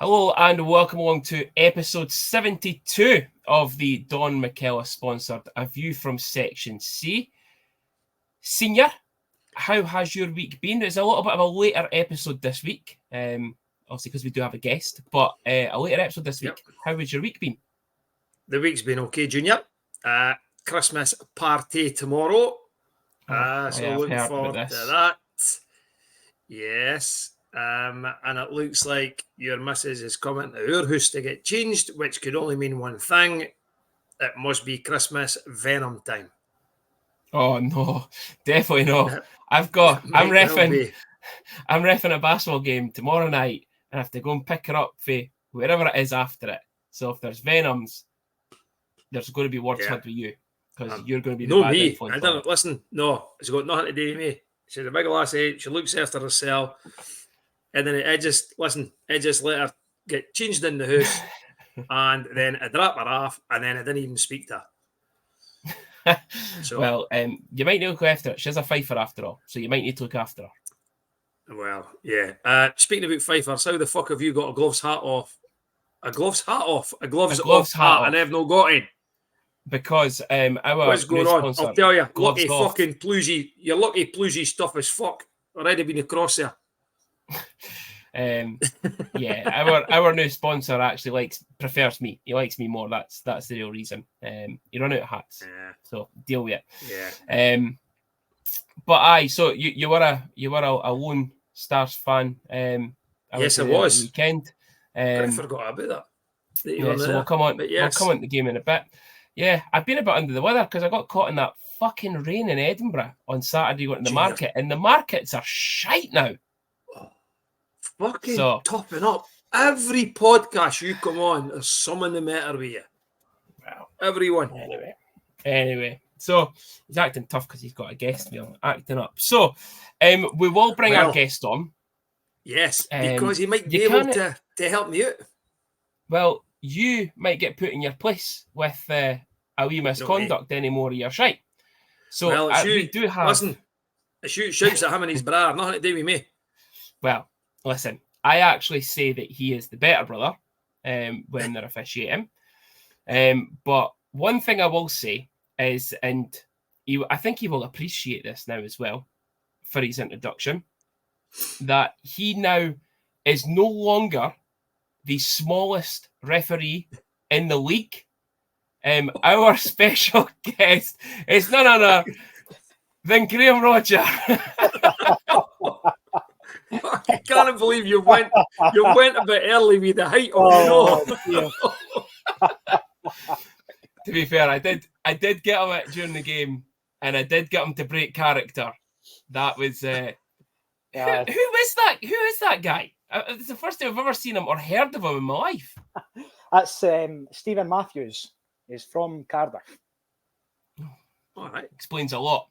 Hello and welcome along to episode 72 of the Don McKellar sponsored A View from Section C. Senior, how has your week been? It's a little bit of a later episode this week, obviously because we do have a guest, but a later episode this week. Yep. How has your week been? The week's been okay, Junior. Christmas party tomorrow. So looking forward to that. Yes. And it looks like your missus is coming to our house to get changed, which could only mean one thing. It must be Christmas Venom time. Oh no, definitely not. I'm reffing a basketball game tomorrow night and I have to go and pick her up for wherever it is after it. So if there's Venoms, there's going to be words had with you because you're going to be the bad influence. I don't listen. No, it's got nothing to do with me. She's a big lassie. She looks after herself. And then I just let her get changed in the house, and then I drop her off, and then I didn't even speak to her. So, well, you might need to look after her. She's a fifer after all, so you might need to look after her. Well, yeah. Speaking about fifers, how the fuck have you got a gloves hat off? A gloves hat off? A gloves hat, and I've not got it. Because what's going on? I'll tell you, lucky off. Fucking Plusy, your lucky Plusy stuff is fuck. Already been across there. Our new sponsor actually prefers me. He likes me more. That's the real reason. You run out of hats, so deal with it. Yeah. But so you were a Lone Stars fan. Yes, I was. Weekend. I forgot about that. So we'll come on to the game in a bit. Yeah, I've been a bit under the weather because I got caught in that fucking rain in Edinburgh on Saturday going to the market, and the markets are shite now. Fucking topping up. Every podcast you come on, there's someone the matter with you. Well, everyone. Anyway, so he's acting tough because he's got a guest meal. Acting up. So we will bring our guest on. Yes, because he might be able to help me out. Well, you might get put in your place with a wee misconduct anymore of your shite. So we do have... Listen, the shoot shouts at him and his brother. Nothing to do with me. Well, listen, I actually say that he is the better brother when they're officiating. But one thing I will say is, and I think he will appreciate this now as well for his introduction, that he now is no longer the smallest referee in the league. Our special guest is none other than Graham Rodger. I can't believe you went a bit early with the height of To be fair, I did get him during the game, and I did get him to break character. That was who is that? Who is that guy? It's the first time I've ever seen him or heard of him in my life. That's Stephen Matthews. He's from Cardiff. All right, explains a lot.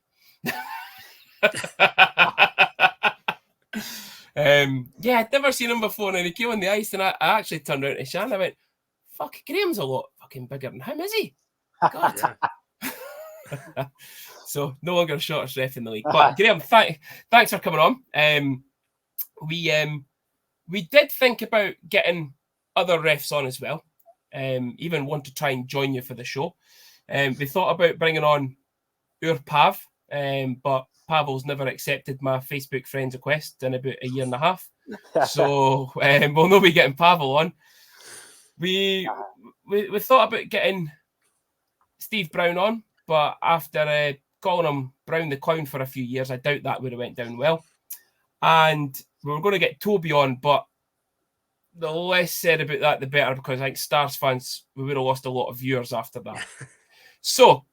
I'd never seen him before, and he came on the ice, and I actually turned around to Shan and I went, "Fuck, Graham's a lot fucking bigger than him, is he?" God. So no longer a shortest ref in the league. But Graham, thanks for coming on. We did think about getting other refs on as well. Even want to try and join you for the show. We thought about bringing on our Pav, but Pavel's never accepted my Facebook friends request in about a year and a half. So we'll not be getting Pavel on. We thought about getting Steve Brown on, but after calling him Brown the Clown for a few years, I doubt that would have went down well. And we were going to get Toby on, but the less said about that, the better, because I think Stars fans, we would have lost a lot of viewers after that. So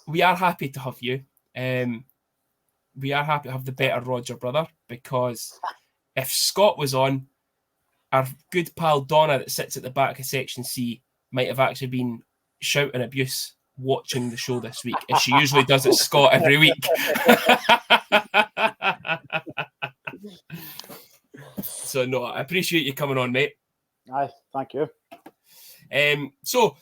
we are happy to have you. We are happy to have the better Rodger brother, because if Scott was on, our good pal Donna that sits at the back of Section C might have actually been shouting abuse watching the show this week, as she usually does at Scott every week. So no, I appreciate you coming on, mate. Aye, thank you. So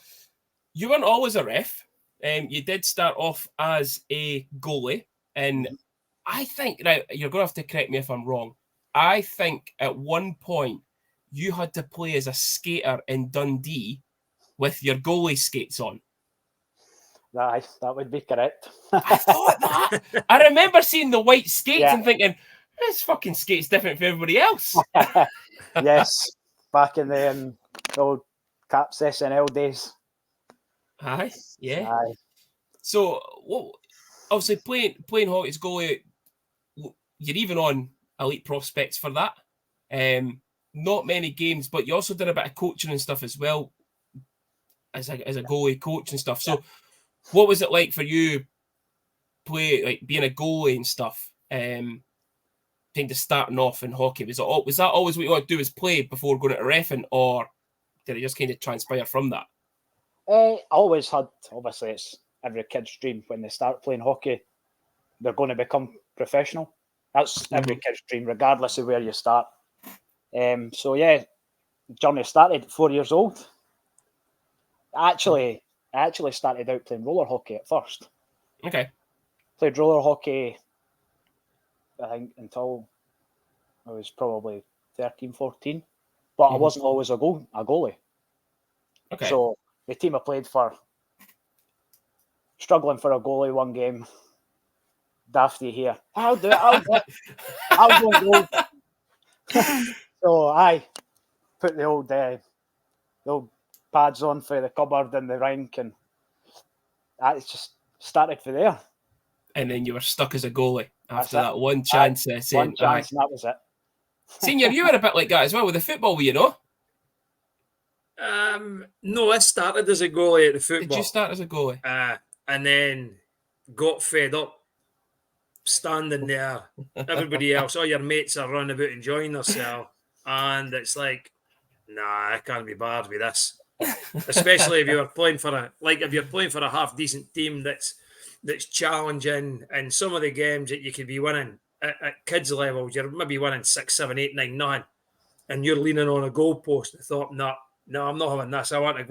you weren't always a ref. You did start off as a goalie, and I think, now you're going to have to correct me if I'm wrong, I think at one point you had to play as a skater in Dundee with your goalie skates on. Aye, that would be correct. I thought that. I remember seeing the white skates Yeah. and thinking, this fucking skate's different from everybody else. Yes, back in the old Caps SNL days. Aye, yeah. Aye. So, obviously, playing hockey as goalie, you're even on elite prospects for that. Not many games, but you also did a bit of coaching and stuff as well as a goalie coach and stuff. So, what was it like for you being a goalie and stuff? Kind of starting off in hockey, was that always what you want to do, is play before going to reffing, or did it just kind of transpire from that? I always had, obviously, it's every kid's dream when they start playing hockey, they're going to become professional. That's every kid's dream, regardless of where you start. So yeah, the journey started at 4 years old. I actually started out playing roller hockey at first. Okay. Played roller hockey, I think, until I was probably 13, 14. But I wasn't always a goalie. Okay. So the team I played for, struggling for a goalie one game. Dafty here. I'll do it. I'll go and goal. So I put the old pads on for the cupboard in the rink, and that just started for there. And then you were stuck as a goalie after That's that one chance. One chance, and that was it. Senior, you were a bit like that as well with the football, you know? No, I started as a goalie at the football. Did you start as a goalie? And then got fed up standing there. Everybody else, all your mates are running about enjoying themselves. And it's like, nah, I can't be bothered with this. Especially if you're playing for a half decent team that's challenging, and some of the games that you could be winning at kids level, you're maybe winning 6, 7, 8, 9, 9, and you're leaning on a goalpost. I thought, no, I'm not having this. I want to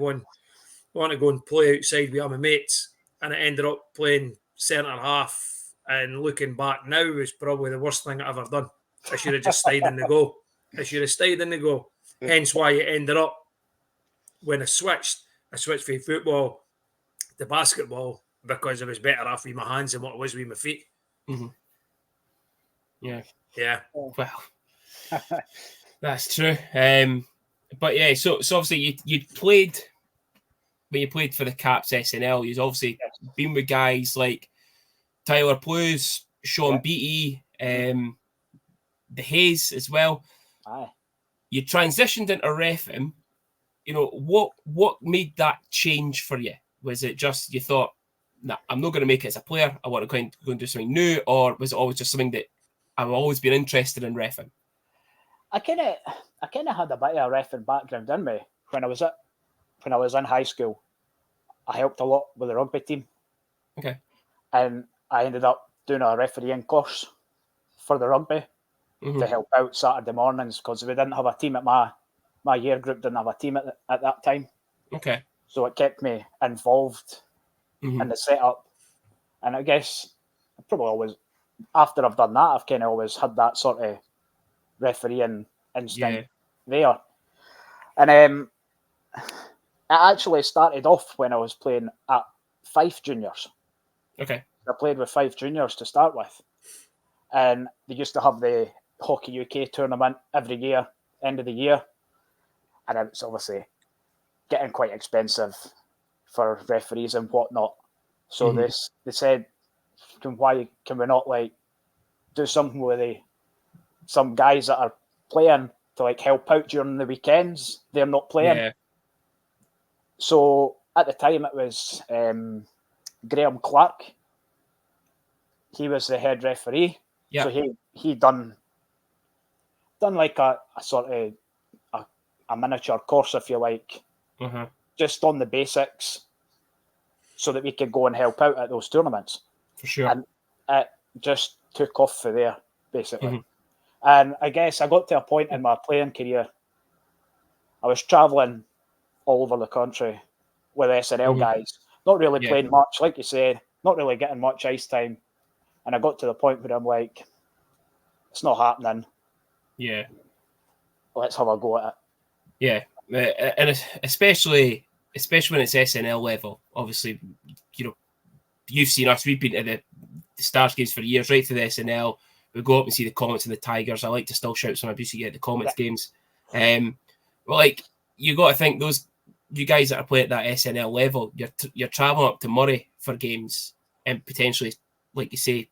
go and play outside with my mates, and I ended up playing centre half. And looking back now, was probably the worst thing I ever done. I should have just stayed in the goal. Hence why it ended up, when I switched from football to basketball, because I was better off with my hands than what I was with my feet. Mm-hmm. Yeah. Yeah. Well, that's true. But yeah, so obviously you played, when you played for the Caps SNL, you've obviously been with guys like Tyler Plews, Sean Beattie, the Hayes as well. Aye. You transitioned into reffing. You know, what made that change for you? Was it just you thought, nah, I'm not going to make it as a player, I want to go and do something new, or was it always just something that I've always been interested in reffing? I kind of had a bit of a reffing background in me when I was in high school. I helped a lot with the rugby team. Okay. And I ended up doing a refereeing course for the rugby to help out Saturday mornings, because we didn't have a team at my year group, didn't have a team at that time. Okay. So it kept me involved in the setup. And I guess I probably always, after I've done that, I've kind of always had that sort of refereeing instinct there. And it actually started off when I was playing at Fife Juniors. Okay. I played with Fife Juniors to start with. And they used to have the Hockey UK tournament every year, end of the year. And it's obviously getting quite expensive for referees and whatnot. So they said, why can we not do something with some guys that are playing to help out during the weekends? They're not playing. Yeah. So at the time it was Graham Clark. He was the head referee. Yeah. So he done a sort of a miniature course, if you like, just on the basics, so that we could go and help out at those tournaments. For sure. And it just took off for there, basically. And I guess I got to a point in my playing career, I was travelling all over the country with SNL guys, not really playing much, like you said, not really getting much ice time. And I got to the point where I'm like, it's not happening. Yeah. Let's have a go at it. Yeah, and especially when it's SNL level. Obviously, you've seen us. We've been to the Stars games for years, right through the SNL. We go up and see the Comets and the Tigers. I like to still shout some abuse at the Comets games. Well, like, you got to think you guys that are playing at that SNL level, you're traveling up to Murray for games and potentially, like you say,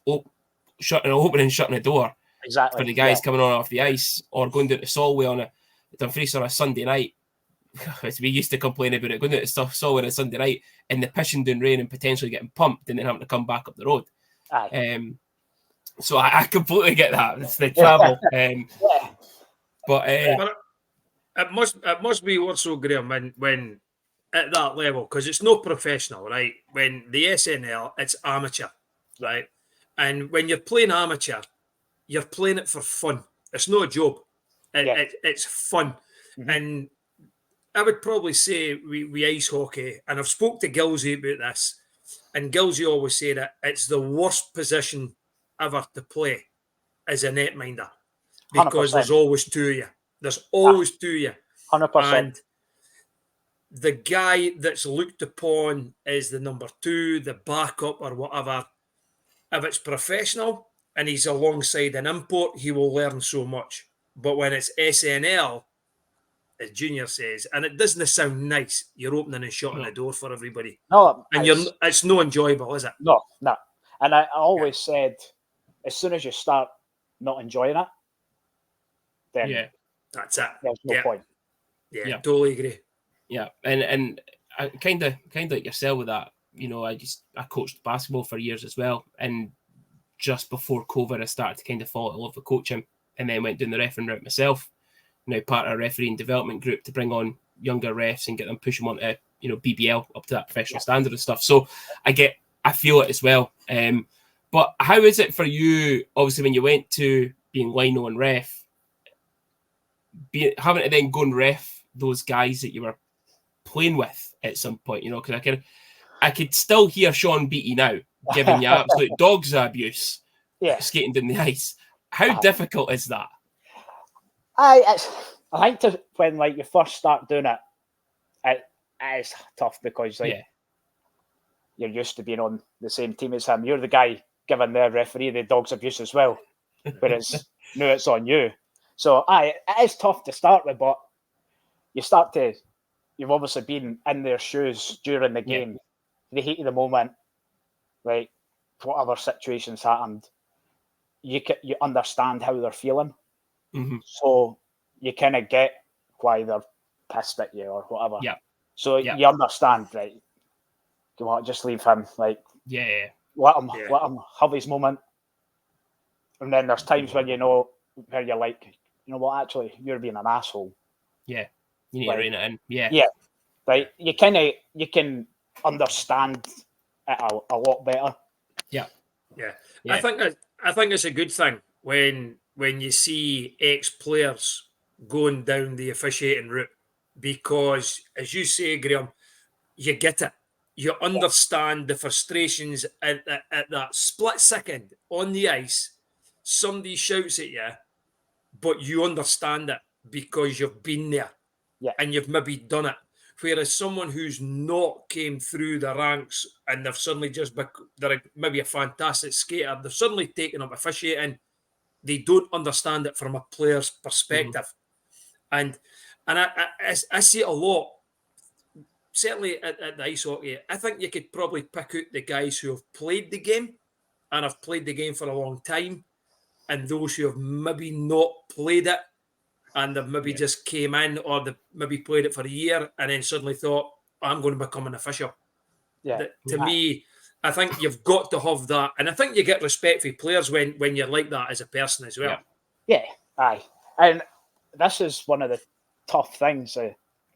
opening and shutting the door Exactly. for the guys coming on off the ice, or going down to Solway on a Dumfries on a Sunday night. As we used to complain about it, going down to Solway on a Sunday night in the pissing down rain and potentially getting pumped and then having to come back up the road. So I completely get that. It's the travel. But it must be also, Graham, when at that level, because it's no professional, right? When the SNL, it's amateur, right? And when you're playing amateur, you're playing it for fun. It's not a job. It's fun. Mm-hmm. And I would probably say we ice hockey, and I've spoke to Gilsey about this, and Gilsey always say that it's the worst position ever to play as a netminder, because 100%. There's always two of you. There's always two of you. 100%. And the guy that's looked upon as the number two, the backup or whatever, if it's professional and he's alongside an import, he will learn so much. But when it's SNL, as Junior says, and it doesn't sound nice, you're opening and shutting the door for everybody. No, and it's no enjoyable, is it? No. And I always said, as soon as you start not enjoying it, then that's it. There's no point. Yeah, totally agree. Yeah, and I kind of like yourself with that. I coached basketball for years as well, and just before COVID, I started to kind of fall in love with coaching, and then went down the refereeing route myself. Now part of a refereeing development group to bring on younger refs and get them push them onto BBL up to that professional standard and stuff. So I feel it as well. But how is it for you? Obviously, when you went to being lino and ref, having to then go and ref those guys that you were playing with at some point, because I could still hear Sean Beattie now giving you absolute dog's abuse, skating down the ice. How difficult is that? I think when you first start doing it, it is tough because you're used to being on the same team as him. You're the guy giving the referee the dog's abuse as well, whereas now it's on you. So it is tough to start with, but you've obviously been in their shoes during the game, the heat of the moment, right? Whatever situations happened, you understand how they're feeling. Mm-hmm. So you kind of get why they're pissed at you or whatever. Yeah. So you understand, right? You want to just leave him, let him have his moment. And then there's times when where you're like, you know what, actually, you're being an asshole. Yeah. You need to rein it in. Yeah. Yeah. Right. You can understand it a lot better. Yeah. Yeah. I think it's a good thing when you see ex-players going down the officiating route, because, as you say, Graham, you get it. You understand the frustrations at that split second on the ice. Somebody shouts at you, but you understand it because you've been there and you've maybe done it. Whereas someone who's not came through the ranks and they've suddenly they're maybe a fantastic skater, they've suddenly taken up officiating. They don't understand it from a player's perspective. Mm-hmm. And I see it a lot, certainly at the ice hockey. I think you could probably pick out the guys who have played the game and have played the game for a long time, and those who have maybe not played it and they've maybe just came in, or they've maybe played it for a year and then suddenly thought, I'm going to become an official. Yeah. To me, I think you've got to have that. And I think you get respect for players when you're like that as a person as well. Yeah, aye. And this is one of the tough things,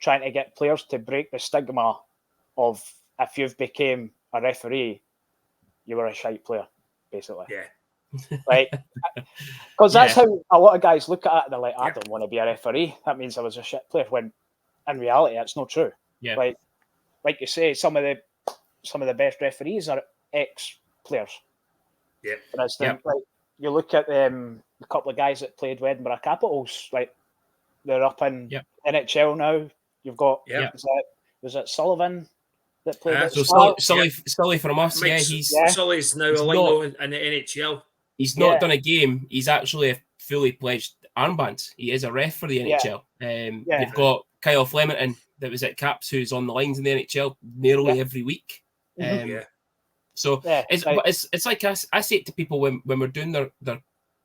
trying to get players to break the stigma of, if you've became a referee, you were a shite player, basically. Yeah. Because that's how a lot of guys look at it. They're like, I don't want to be a referee. That means I was a shit player. When in reality, it's not true. Yeah. Like you say, some of the best referees are ex-players. Yeah. For instance, you look at a couple of guys that played with Edinburgh Capitals. they're up in Yep. NHL now. You've got Yep. was it Sullivan that played at So Sparks? Sully from us, Sully's now a lino in the NHL. He's not done a game. He's actually a fully pledged armband. He is a ref for the NHL. You've got Kyle Flemington that was at Caps, who's on the lines in the NHL nearly every week. So it's like I say it to people when we're doing their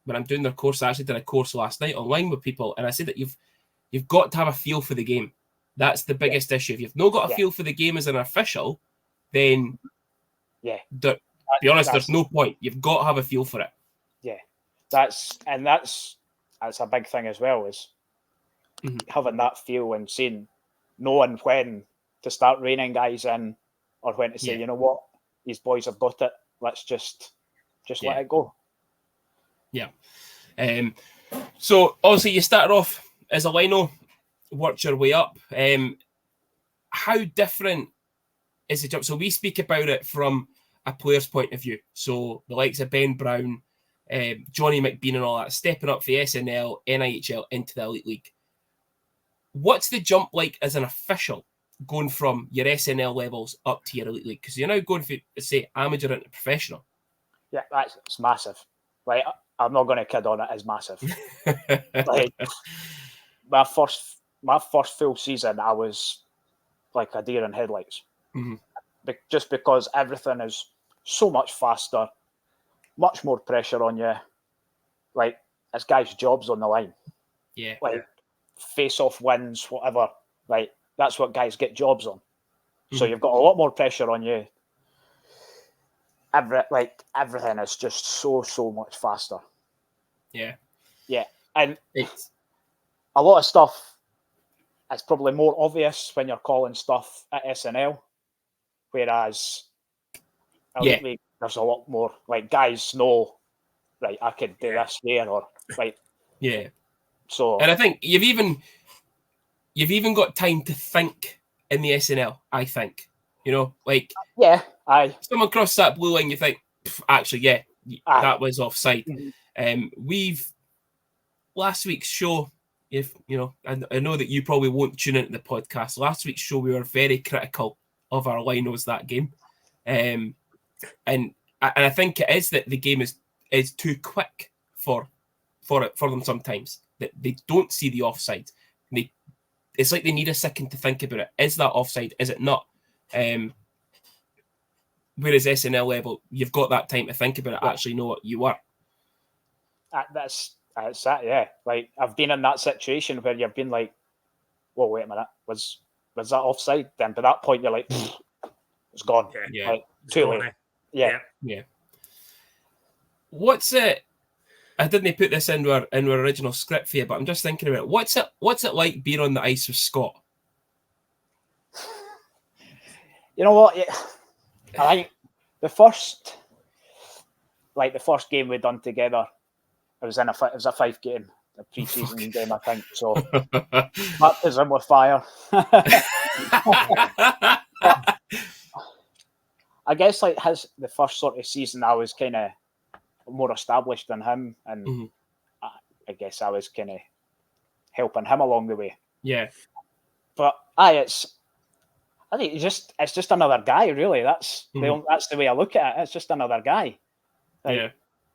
when I'm doing their course. I actually did a course last night online with people, and I said that you've got to have a feel for the game. That's the biggest issue. If you've not got a feel for the game as an official, then be honest, there's no point. You've got to have a feel for it. Yeah, that's a big thing as well, is having that feel and knowing when to start reining guys in, or when to say, you know what, these boys have got it. Let's just let it go. Yeah. So obviously you started off as a lino, worked your way up. How different is the jump? So we speak about it from a player's point of view. So the likes of Ben Brown, Johnny McBean and all that, stepping up for the SNL, EIHL into the Elite League. What's the jump like as an official going from your SNL levels up to your Elite League? Because you're now going from, say, amateur into professional. Yeah, it's massive. Like, I'm not going to kid on it, it's massive. Like, my first full season, I was like a deer in headlights. Just because everything is so much faster, much more pressure on you. Like, it's guys' jobs on the line. Yeah. Like, face-off wins, whatever. Like, that's what guys get jobs on. So you've got a lot more pressure on you. Everything is just so much faster. Yeah. And a lot of stuff, it's probably more obvious when you're calling stuff at SNL, whereas Elite League, there's a lot more, like, guys know, right, I could do this here, or like, so. And I think you've even got time to think in the SNL, I think. You know, like, someone crossed that blue line, you think, actually, that was offside. We've last week's show, if you know, I know that you probably won't tune into the podcast. Last week's show, we were very critical of our linos that game, and I think it is that the game is too quick for them sometimes, that they don't see the offside. It's like they need a second to think about it. Is that offside? Is it not? Whereas SNL level, you've got that time to think about it, actually know what you are. That's that, yeah. Like, I've been in that situation where you've been like, well, wait a minute, was that offside? Then by that point, you're like, it's gone. Yeah. Like, too late. Yeah. What's it? I didn't put this into our original script for you, but I'm just thinking about it. What's it like being on the ice with Scott? You know what? I think the first game we done together, it was a 5 game, a pre-season game, I think. So baptism with fire. I guess like the first sort of season, I was kind of more established than him, and I guess I was kind of helping him along the way. Yeah, but I think it's just another guy, really. That's the way I look at it. It's just another guy. Like,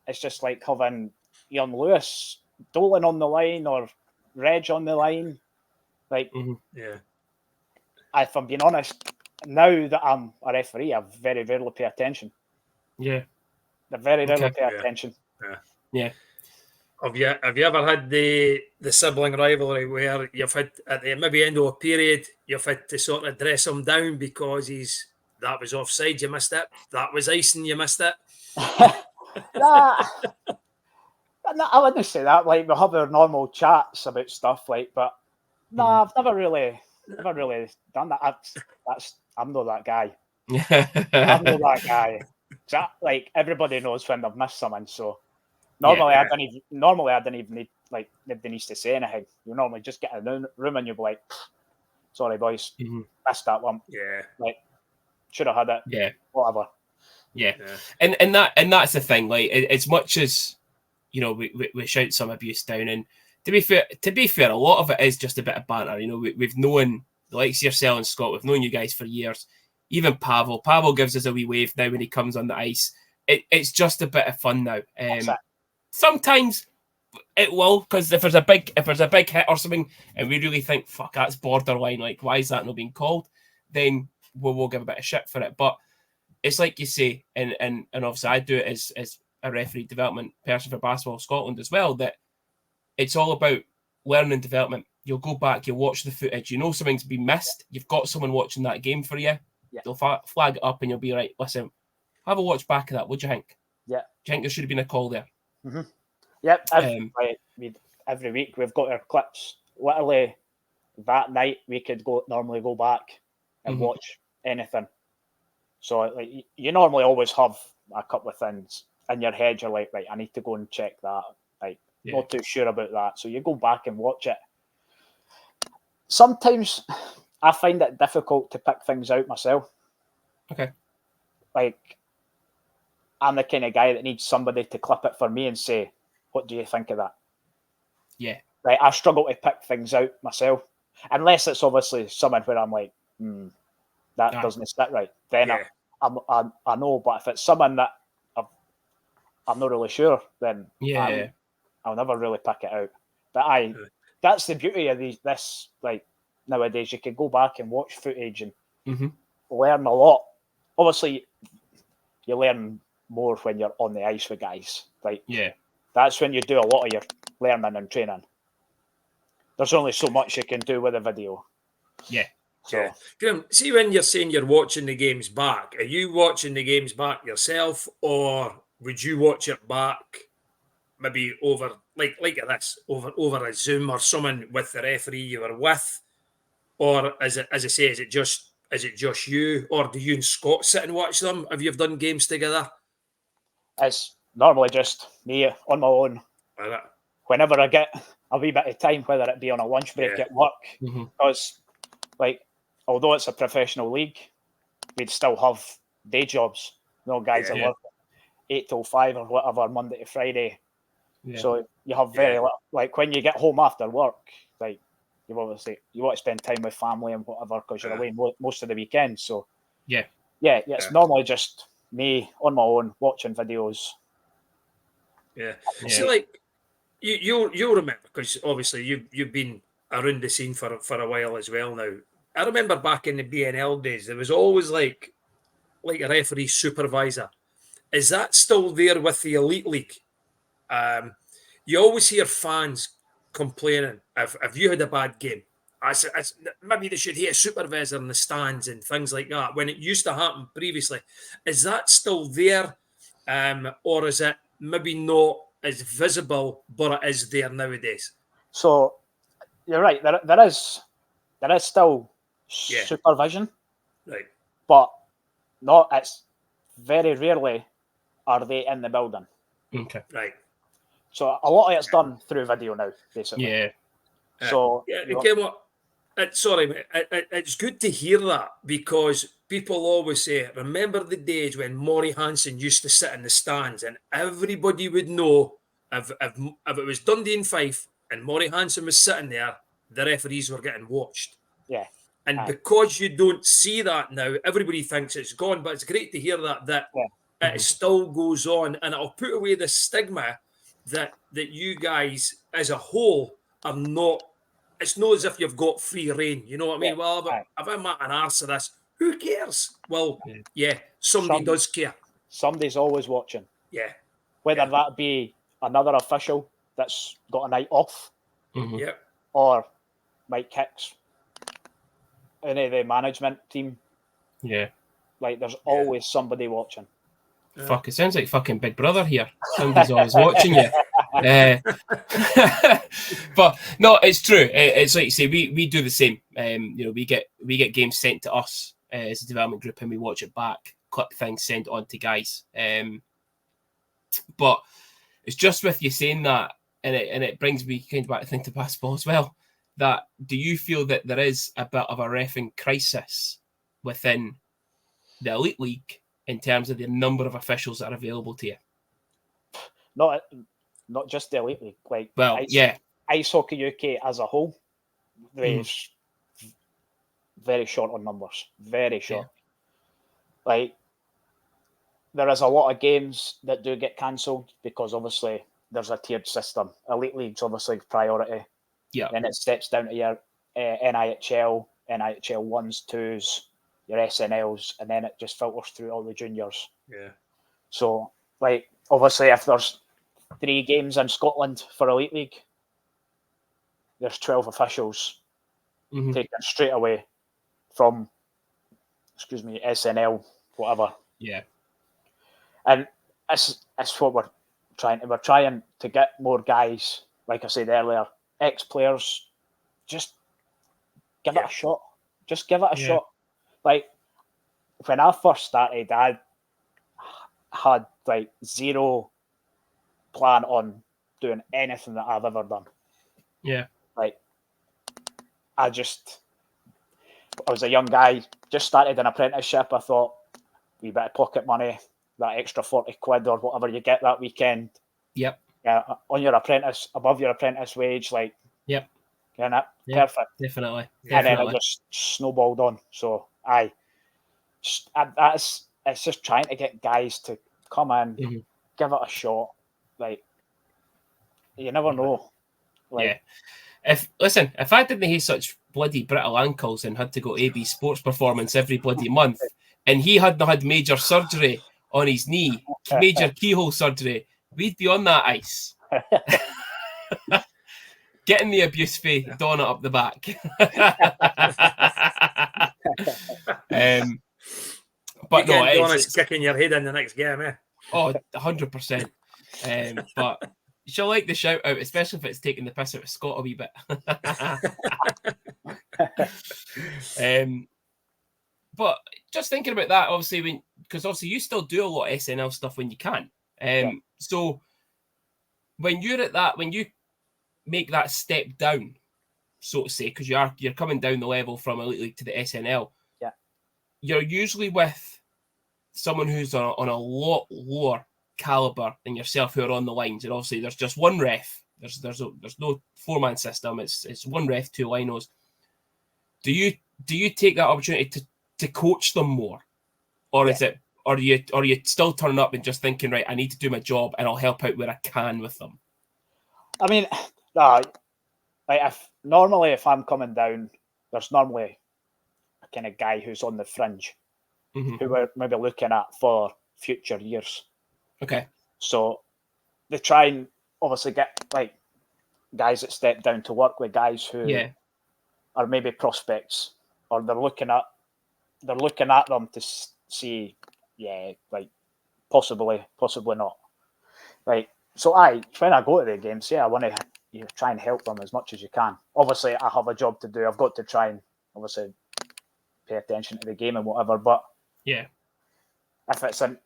it's just like having Ian Lewis, Dolan on the line, or Reg on the line. Like, if I'm being honest, now that I'm a referee, I very rarely pay attention. Yeah. I very rarely pay attention. Yeah. Have you ever had the sibling rivalry where you've had at the maybe end of a period, you've had to sort of dress him down because that was offside, you missed it. That was icing, you missed it. No, I wouldn't say that. Like, we have our normal chats about stuff, like, but no, I've never really done that. I'm not that guy. I'm not that guy. Like, everybody knows when they've missed someone, so normally I didn't even need, like, nobody needs to say anything. You normally just get in a room and you'll be like, sorry boys, missed that one. Yeah. Like, should have had it. Yeah. Whatever. Yeah. And that's the thing. Like, as much as, you know, we shout some abuse down, and to be fair, a lot of it is just a bit of banter. You know, we've known the likes of yourself and Scott. We've known you guys for years. Even Pavel gives us a wee wave now when he comes on the ice. It's just a bit of fun now. Sometimes it will, because if there's a big hit or something, and we really think, fuck, that's borderline, like, why is that not being called? Then we'll give a bit of shit for it. But it's like you say, and obviously I do it as a referee development person for Basketball Scotland as well, that it's all about learning and development. You'll go back, you'll watch the footage, you know something's been missed, you've got someone watching that game for you, they'll flag it up and you'll be right, listen, have a watch back of that, what do you think? Do you think there should have been a call there? Mm-hmm. Yep, every week we've got our clips. Literally that night we could normally go back and watch anything. So like, you normally always have a couple of things in your head. You're like, right, I need to go and check that. Like, not too sure about that. So you go back and watch it. Sometimes I find it difficult to pick things out myself. Okay. Like, I'm the kind of guy that needs somebody to clip it for me and say, what do you think of that? Yeah. Like, I struggle to pick things out myself. Unless it's obviously something where I'm like, that doesn't sit right. Then I know. But if it's something that I'm not really sure, then I'll never really pick it out. But that's the beauty of this. Like, nowadays, you can go back and watch footage and learn a lot. Obviously, you learn more when you're on the ice with guys. Like, that's when you do a lot of your learning and training. There's only so much you can do with a video. So, Graham, see, when you're saying you're watching the games back, are you watching the games back yourself, or would you watch it back maybe over like this over a Zoom or someone with the referee you were with, or is it, as I say, is it just you, or do you and Scott sit and watch them? Have you done games together? It's normally just me on my own. Whenever I get a wee bit of time, whether it be on a lunch break at work, because like, although it's a professional league, we'd still have day jobs. No guys that work 8 till 5 or whatever, Monday to Friday. So you have very little, like, when you get home after work, like, you obviously you want to spend time with family and whatever because you're away most of the weekend. So it's normally just me on my own watching videos. See, like, you'll remember, because obviously you've been around the scene for a while as well now. I remember back in the BNL days, there was always like a referee supervisor. Is that still there with the Elite League? You always hear fans complaining if you had a bad game. Maybe they should hear a supervisor in the stands and things like that, when it used to happen previously. Is that still there? Or is it maybe not as visible, but it is there nowadays? So you're right. There is still supervision, right? But it's very rarely are they in the building. Okay, right. So a lot of it's done through video now, basically. So it's good to hear that, because people always say, remember the days when Maury Hansen used to sit in the stands and everybody would know if it was Dundee and Fife and Maury Hansen was sitting there, the referees were getting watched. And because you don't see that now, everybody thinks it's gone. But it's great to hear that it still goes on, and it'll put away the stigma that you guys as a whole are not. It's not as if you've got free reign. You know what I mean? Well, if I'm at an arse of this, who cares? Well, somebody does care. Somebody's always watching. Whether that be another official that's got a night off, or Mike Hicks, any of the management team. Like, there's always somebody watching. Fuck, it sounds like fucking Big Brother here. Somebody's always watching you. But no, it's true. It's like you say, we do the same. We get games sent to us as a development group, and we watch it back, clip things, send it on to guys. But it's just with you saying that, and it brings me kind of back to think to basketball as well. That, do you feel that there is a bit of a reffing crisis within the Elite League in terms of the number of officials that are available to you? Not just the Elite League. Like, Ice Hockey UK as a whole, they're very short on numbers. Very short. Yeah. Like, there is a lot of games that do get cancelled because obviously there's a tiered system. Elite League's obviously priority. Yeah. Then it steps down to your NIHL, NIHL 1s, 2s, your SNLs, and then it just filters through all the juniors. Yeah. So, like, obviously, if there's 3 games in Scotland for Elite League, there's 12 officials taken straight away from, SNL, whatever. Yeah. And it's what we're trying to. We're trying to get more guys, like I said earlier, ex-players, just give it a shot. Just give it a shot. Like, when I first started, I had like zero plan on doing anything that I've ever done. Yeah. Like, I was a young guy, just started an apprenticeship. I thought, wee bit of pocket money, that extra 40 quid or whatever you get that weekend. Yep. Yeah, on your apprentice, above your apprentice wage, like. Yep. Yeah, perfect. Definitely. And then it just snowballed on. So it's just trying to get guys to come in, give it a shot. Like, you never know. Like, If I didn't have such bloody brittle ankles and had to go AB Sports Performance every bloody month, and he hadn't had major surgery on his knee, major keyhole surgery, we'd be on that ice. Getting the abuse fee, Donna up the back. But no, it's kicking your head in the next game, eh? Oh, 100%. But she'll like the shout out, especially if it's taking the piss out of Scott a wee bit. But just thinking about that, obviously, because you still do a lot of SNL stuff when you can. So when you're at that, when you make that step down, so to say, because you're coming down the level from Elite League to the SNL, you're usually with someone who's on a lot lower caliber than yourself who are on the lines, and obviously there's just one ref. There's no 4-man system. It's one ref, 2 linos. Do you take that opportunity to coach them more, or is it, or are you still turning up and just thinking, right, I need to do my job and I'll help out where I can with them? I mean, like, if I'm coming down, there's normally a kind of guy who's on the fringe, who we're maybe looking at for future years. Okay. So they try and obviously get like guys that step down to work with guys who are maybe prospects, or they're looking at them to see, like possibly not. Like, so when I go to the games, I want to try and help them as much as you can. Obviously, I have a job to do. I've got to try and obviously pay attention to the game and whatever. But if it's a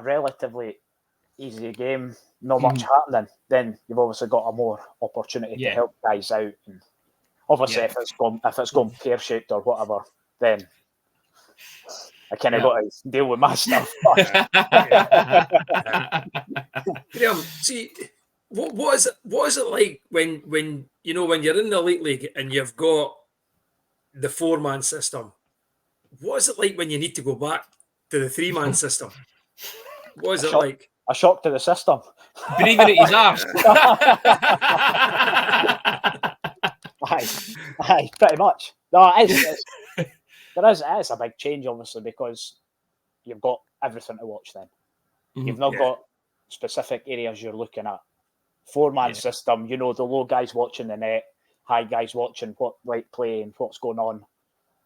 relatively easy game, not much happening, then you've obviously got a more opportunity to help guys out. And obviously, if it's gone pear-shaped or whatever, then I kind of got to deal with my stuff. Graham, see, what is it like when when you're in the Elite League and you've got the 4-man system? What is it like when you need to go back to the 3-man system? What is it like? A shock to the system. Breathing at his arse. Aye, pretty much. No, it is a big change, obviously, because you've got everything to watch then. You've not got specific areas you're looking at. 4-man system, the low guys watching the net, high guys watching what right play and what's going on.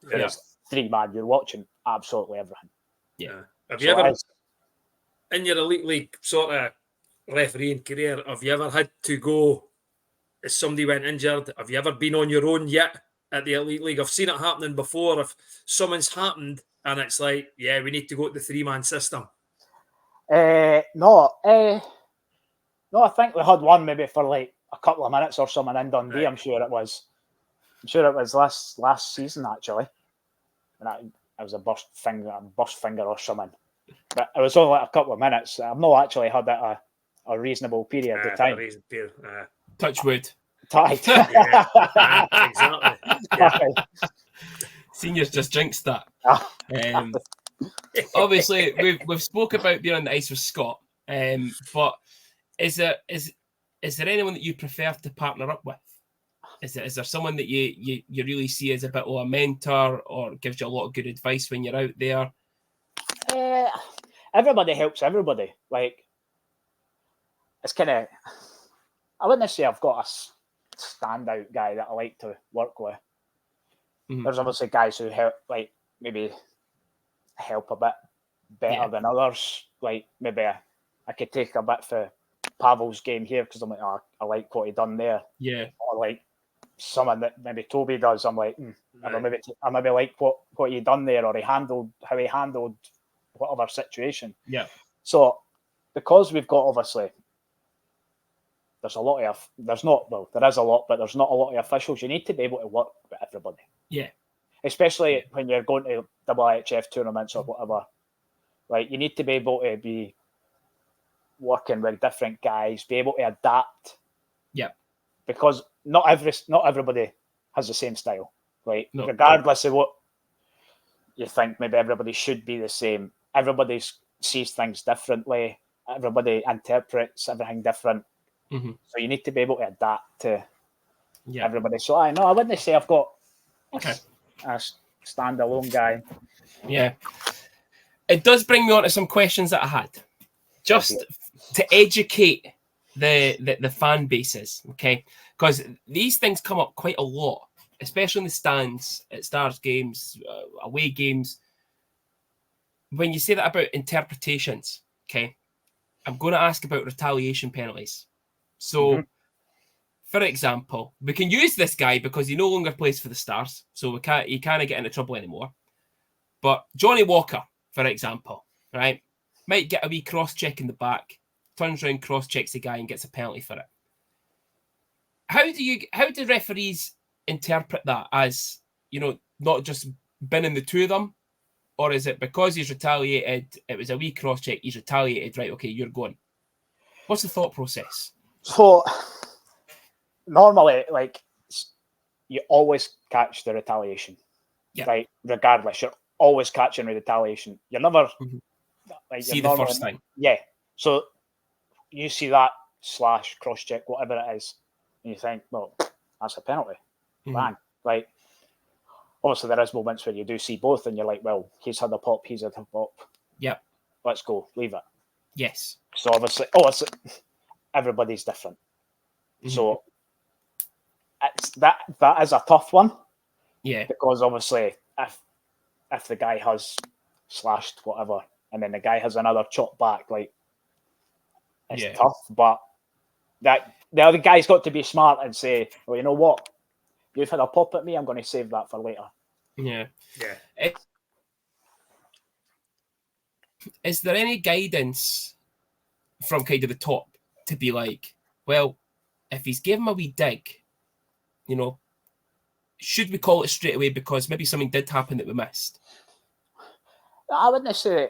Whereas 3-man, you're watching absolutely everything. Yeah. Have you ever, in your Elite League sort of refereeing career, have you ever had to go if somebody went injured? Have you ever been on your own yet at the Elite League? I've seen it happening before. If someone's happened and it's like, we need to go to the 3-man system. No, I think we had one maybe for like a couple of minutes or something in Dundee. Right. I'm sure it was last season actually. And it was a burst finger or something. But it was only like a couple of minutes. I've not actually had that a reasonable period of time. Touch wood. Tied. Yeah, exactly. Yeah. Seniors just jinxed that. Obviously, we've spoke about being on the ice with Scott, but is there anyone that you prefer to partner up with? Is there someone that you really see as a bit of a mentor or gives you a lot of good advice when you're out there? Everybody helps everybody. Like, it's kind of, I wouldn't say I've got a standout guy that I like to work with. Mhm. There's obviously guys who help, like maybe help a bit better than others. Like maybe I could take a bit for Pavel's game here because I'm like, oh, I like what he done there. Yeah. Or like someone that maybe Toby does. I'm like, Right. I maybe like what he done there, or how he handled whatever situation. Yeah. So because we've got obviously. There is a lot, but there's not a lot of officials. You need to be able to work with everybody. Yeah. Especially when you're going to EIHL tournaments or whatever. Like, you need to be able to be working with different guys, be able to adapt. Yeah. Because not everybody has the same style. Like, No. regardless of what you think, maybe everybody should be the same. Everybody sees things differently. Everybody interprets everything different. Mm-hmm. So you need to be able to adapt to Yeah. everybody. So I wouldn't say I've got Okay. a standalone guy. Yeah. It does bring me on to some questions that I had. Just to educate the fan bases, okay? Because these things come up quite a lot, especially in the stands at Stars games, away games. When you say that about interpretations, okay, I'm going to ask about retaliation penalties. So, for example, we can use this guy because he no longer plays for the Stars, so he can't get into trouble anymore. But Johnny Walker, for example, right, might get a wee cross-check in the back, turns around, cross-checks the guy and gets a penalty for it. How do referees interpret that as, not just binning the two of them? Or is it because he's retaliated, it was a wee cross-check, he's retaliated, right, okay, you're going. What's the thought process? So normally, like, you always catch the retaliation. Yeah. Like, regardless, you're always catching the retaliation. You're never like see the first thing. Yeah. So you see that / cross-check, whatever it is, and you think, well, that's a penalty. Bang. Like, obviously there is moments where you do see both and you're like, well, he's had a pop, he's had a pop. Yep. Let's go, leave it. Yes. So obviously, everybody's different. So that is a tough one. Yeah. Because obviously if the guy has slashed whatever and then the guy has another chop back, like, it's tough. But that the other guy's got to be smart and say, well, you know what? You've had a pop at me, I'm going to save that for later. Yeah. Yeah. Is there any guidance from kind of the top to be like, well, if he's given a wee dig, should we call it straight away because maybe something did happen that we missed? I wouldn't say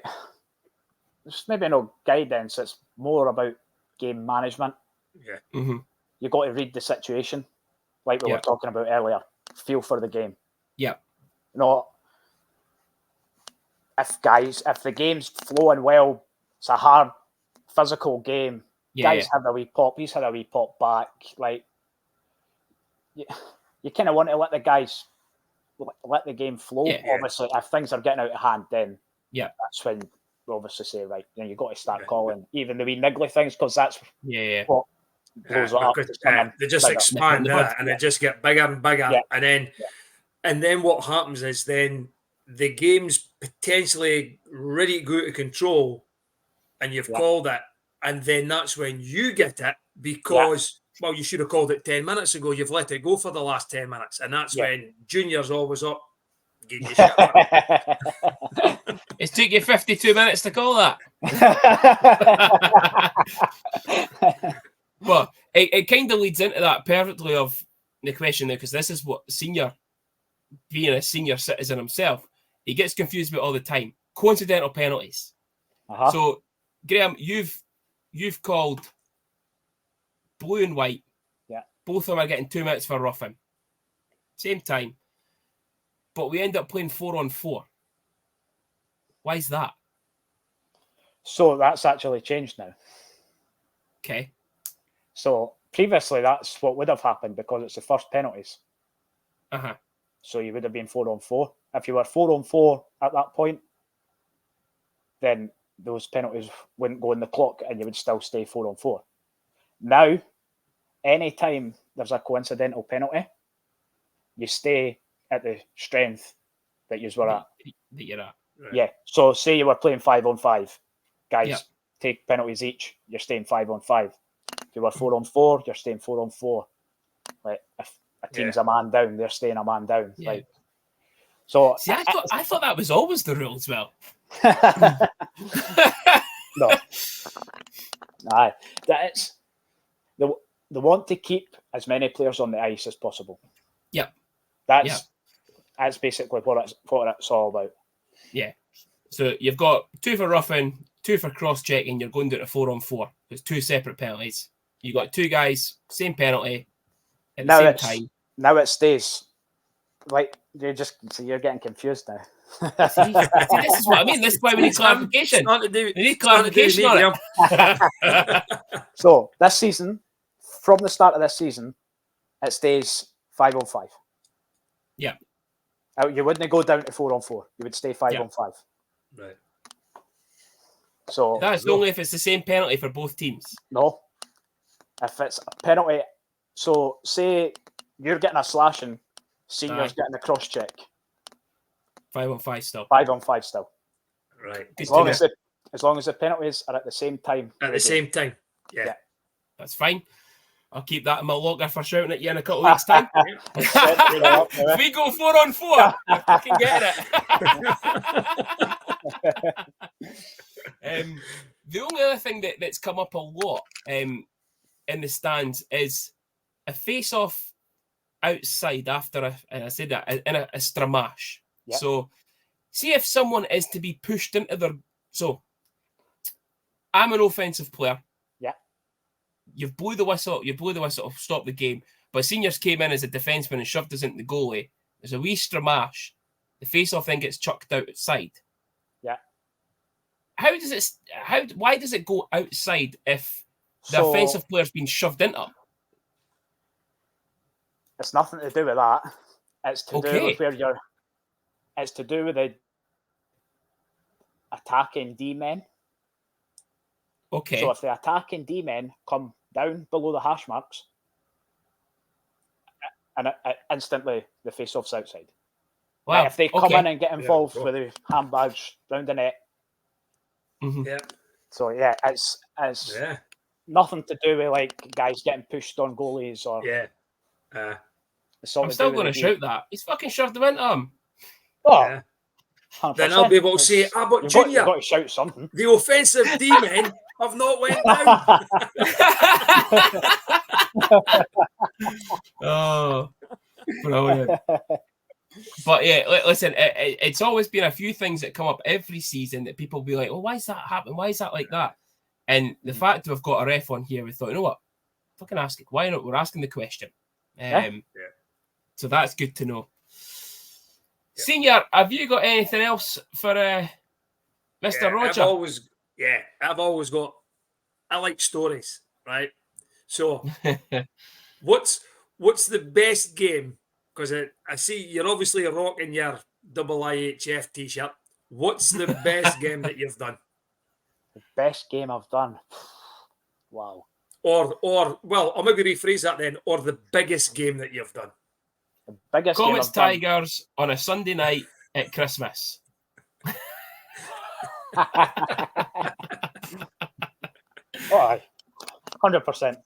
there's maybe no guidance. It's more about game management. Yeah. Mm-hmm. You've got to read the situation, like we were talking about earlier. Feel for the game. Yeah. If the game's flowing well, it's a hard physical game. Guys had a wee pop. He's had a wee pop back. Like, you kind of want to let the guys let the game flow. Yeah. Obviously, if things are getting out of hand, then that's when we obviously say, right, you've got to start calling even the wee niggly things because that's what blows it up. They just expand that and it just get bigger and bigger. And then what happens is then the game's potentially ready to go out of control and you've called it. And then that's when you get it because, well, you should have called it 10 minutes ago. You've let it go for the last 10 minutes. And that's when Junior's always up. Getting your shit on. It took you 52 minutes to call that. Well, it kind of leads into that perfectly of the question there, because this is what being a senior citizen himself, he gets confused about all the time. Coincidental penalties. So, Graham, you've called blue and white Both of them are getting 2 minutes for roughing. Same time. But we end up playing 4-on-4. Why is that? So that's actually changed now. Okay. So previously, that's what would have happened because it's the first penalties. Uh-huh. So you would have been 4-on-4. If you were 4-on-4 at that point, then those penalties wouldn't go in the clock and you would still stay 4-on-4. Now, anytime there's a coincidental penalty, you stay at the strength that you were at. That you're at. Right. Yeah. So say you were playing 5-on-5. Guys, Yep. take penalties each. You're staying 5-on-5. If you were 4-on-4, you're staying 4-on-4. Like if a team's a man down, they're staying a man down. Yeah. Like so. See, I thought that was always the rule as well. No. Aye. That's they want to keep as many players on the ice as possible. Yep. That's basically what it's all about. Yeah. So you've got 2 for roughing, 2 for cross-checking, you're going down to 4-on-4. It's 2 separate penalties. You got 2 guys, same penalty, at the same time. Now it stays. Like you're getting confused now. See, this is what I mean. This is why we need clarification. We need clarification on it. So this season, from the start of this season, it stays 5-on-5. Yeah. You wouldn't go down to 4-on-4. You would stay 5-on-5. Right. So That's only if it's the same penalty for both teams. no. If it's a penalty, so say you're getting a slashing, senior's getting a cross check. 5-on-5 still. 5-on-5 still. Right. As long as the penalties are at the same time. At the same time. Yeah. That's fine. I'll keep that in my locker for shouting at you in a couple of weeks' time. If we go 4-on-4, you're fucking getting it. The only other thing that's come up a lot in the stands is a face-off outside after in a stramash. Yep. So, see if someone is to be pushed into their... So, I'm an offensive player. Yeah. You've blew the whistle to stop the game, but seniors came in as a defenseman and shoved us into the goalie. There's a wee stramash. The face-off then gets chucked outside. Yeah. Why does it go outside if the offensive player's been shoved into it? It's nothing to do with that. It's to do with where you're. It's to do with the attacking D-men. Okay. So if the attacking D-men come down below the hash marks, and instantly the face-off's outside. Wow. Like if they come in and get involved with the handbags round the net. Mm-hmm. Yeah. So yeah, it's nothing to do with like guys getting pushed on goalies or yeah. I'm still going to shout that. He's fucking shoved them into him. Oh, yeah. Then I'll be able to say, but Junior, you've got to shout something. The offensive D-men have not went down. Oh, brilliant. But yeah, listen, it's always been a few things that come up every season that people be like, oh, why is that happening? Why is that like that? And the fact that we've got a ref on here, we thought, you know what? Fucking ask it. Why not? We're asking the question. So that's good to know. Yeah. Senior, have you got anything else for Mr. Rodger? I've always got. I like stories, right? So, what's the best game? Because I see you're obviously rocking your EIHL t-shirt. What's the best game that you've done? The best game I've done. Wow. Or well, I'll maybe rephrase that then. Or the biggest game that you've done. The biggest Comets game I've Tigers done. On a Sunday night at Christmas. Oh, 100%.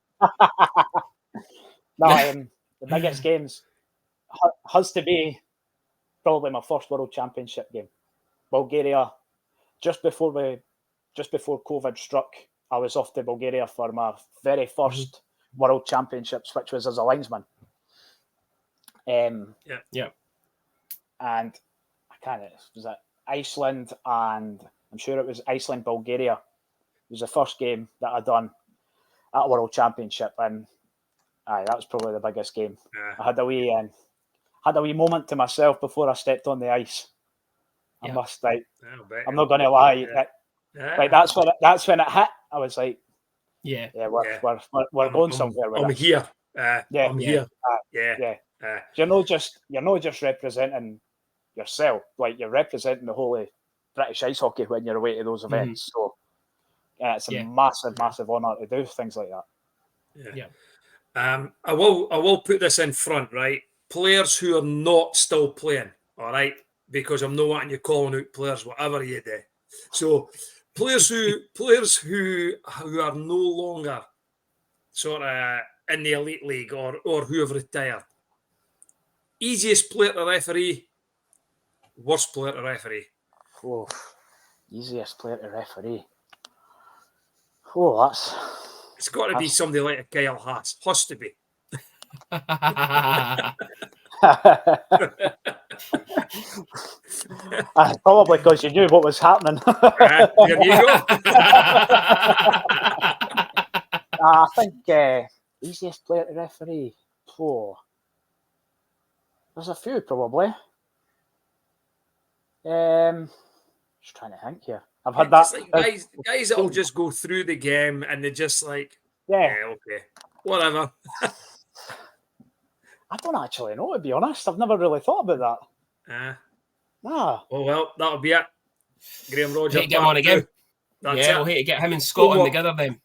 No, the biggest games has to be probably my first World Championship game. Bulgaria, just before COVID struck, I was off to Bulgaria for my very first World Championships, which was as a linesman. And was it Iceland, and I'm sure it was Iceland, Bulgaria. It was the first game that I done at a World Championship, and Aye, that was probably the biggest game. Yeah. I had a wee moment to myself before I stepped on the ice. I must like. I'm not going to lie. Like that's when it hit. I was like, we're going somewhere with I'm this. here. Yeah, I'm here. Yeah. You're not just representing yourself. Like you're representing the whole of British ice hockey when you're away to those events. So it's a massive honour to do things like that. I will put this in front, right? Players who are not still playing, all right, because I'm not wanting you calling out players, whatever you do. So players who are no longer sort of in the elite league or who have retired. Easiest player to referee, worst player to referee. Oh, easiest player to referee. Oh, it's got to be somebody like a Kyle Haas. Has to be. Probably because you knew what was happening. There you go. I think easiest player to referee. Oh, there's a few probably. Just trying to think here. I've had that. Like guys that will just go through the game and they just like, okay, whatever. I don't actually know, to be honest. I've never really thought about that. Oh, well, that'll be it. Graham Rodger. Get him on again. We'll hate to get him and Scotland together then.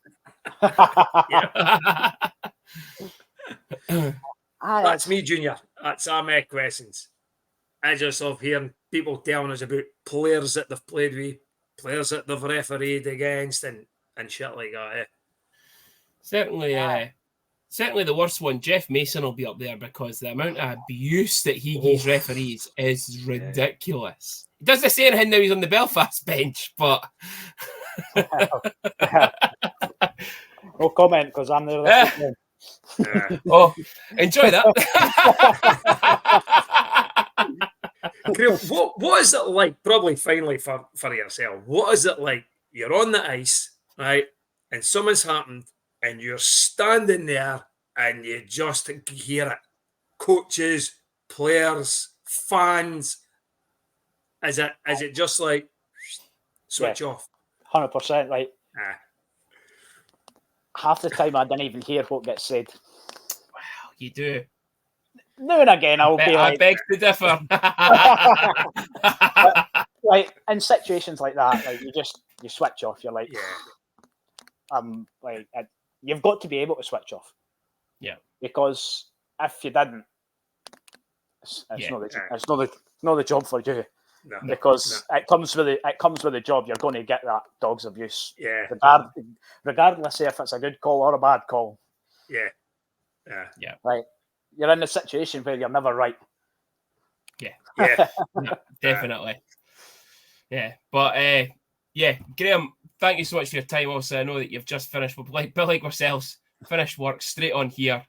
That's me, Junior. That's our Meg questions. I just love hearing people telling us about players that they've played with, players that they've refereed against, and shit like that. Certainly the worst one, Jeff Mason will be up there because the amount of abuse that he gives referees is ridiculous. He doesn't say anything now he's on the Belfast bench, but... No comment because I'm there. Oh, enjoy that. Graham, what is it like, probably finally for yourself, what is it like, you're on the ice, right, and something's happened, and you're standing there, and you just hear it, coaches, players, fans, is it just like, switch off? 100%, like, half the time I didn't even hear what gets said. Wow, you do. Now and again, I'll be like... I beg to differ. Like, in situations like that, like, you switch off. You're like, you've got to be able to switch off. Yeah. Because if you didn't, it's not the job for you. No, because it comes with the job. You're going to get that dog's abuse. Yeah. Regardless of if it's a good call or a bad call. Yeah. Like, you're in a situation where you're never right. Yeah. No, definitely. Yeah. But Graham, thank you so much for your time. Also, I know that you've just finished, but like ourselves, finished work straight on here,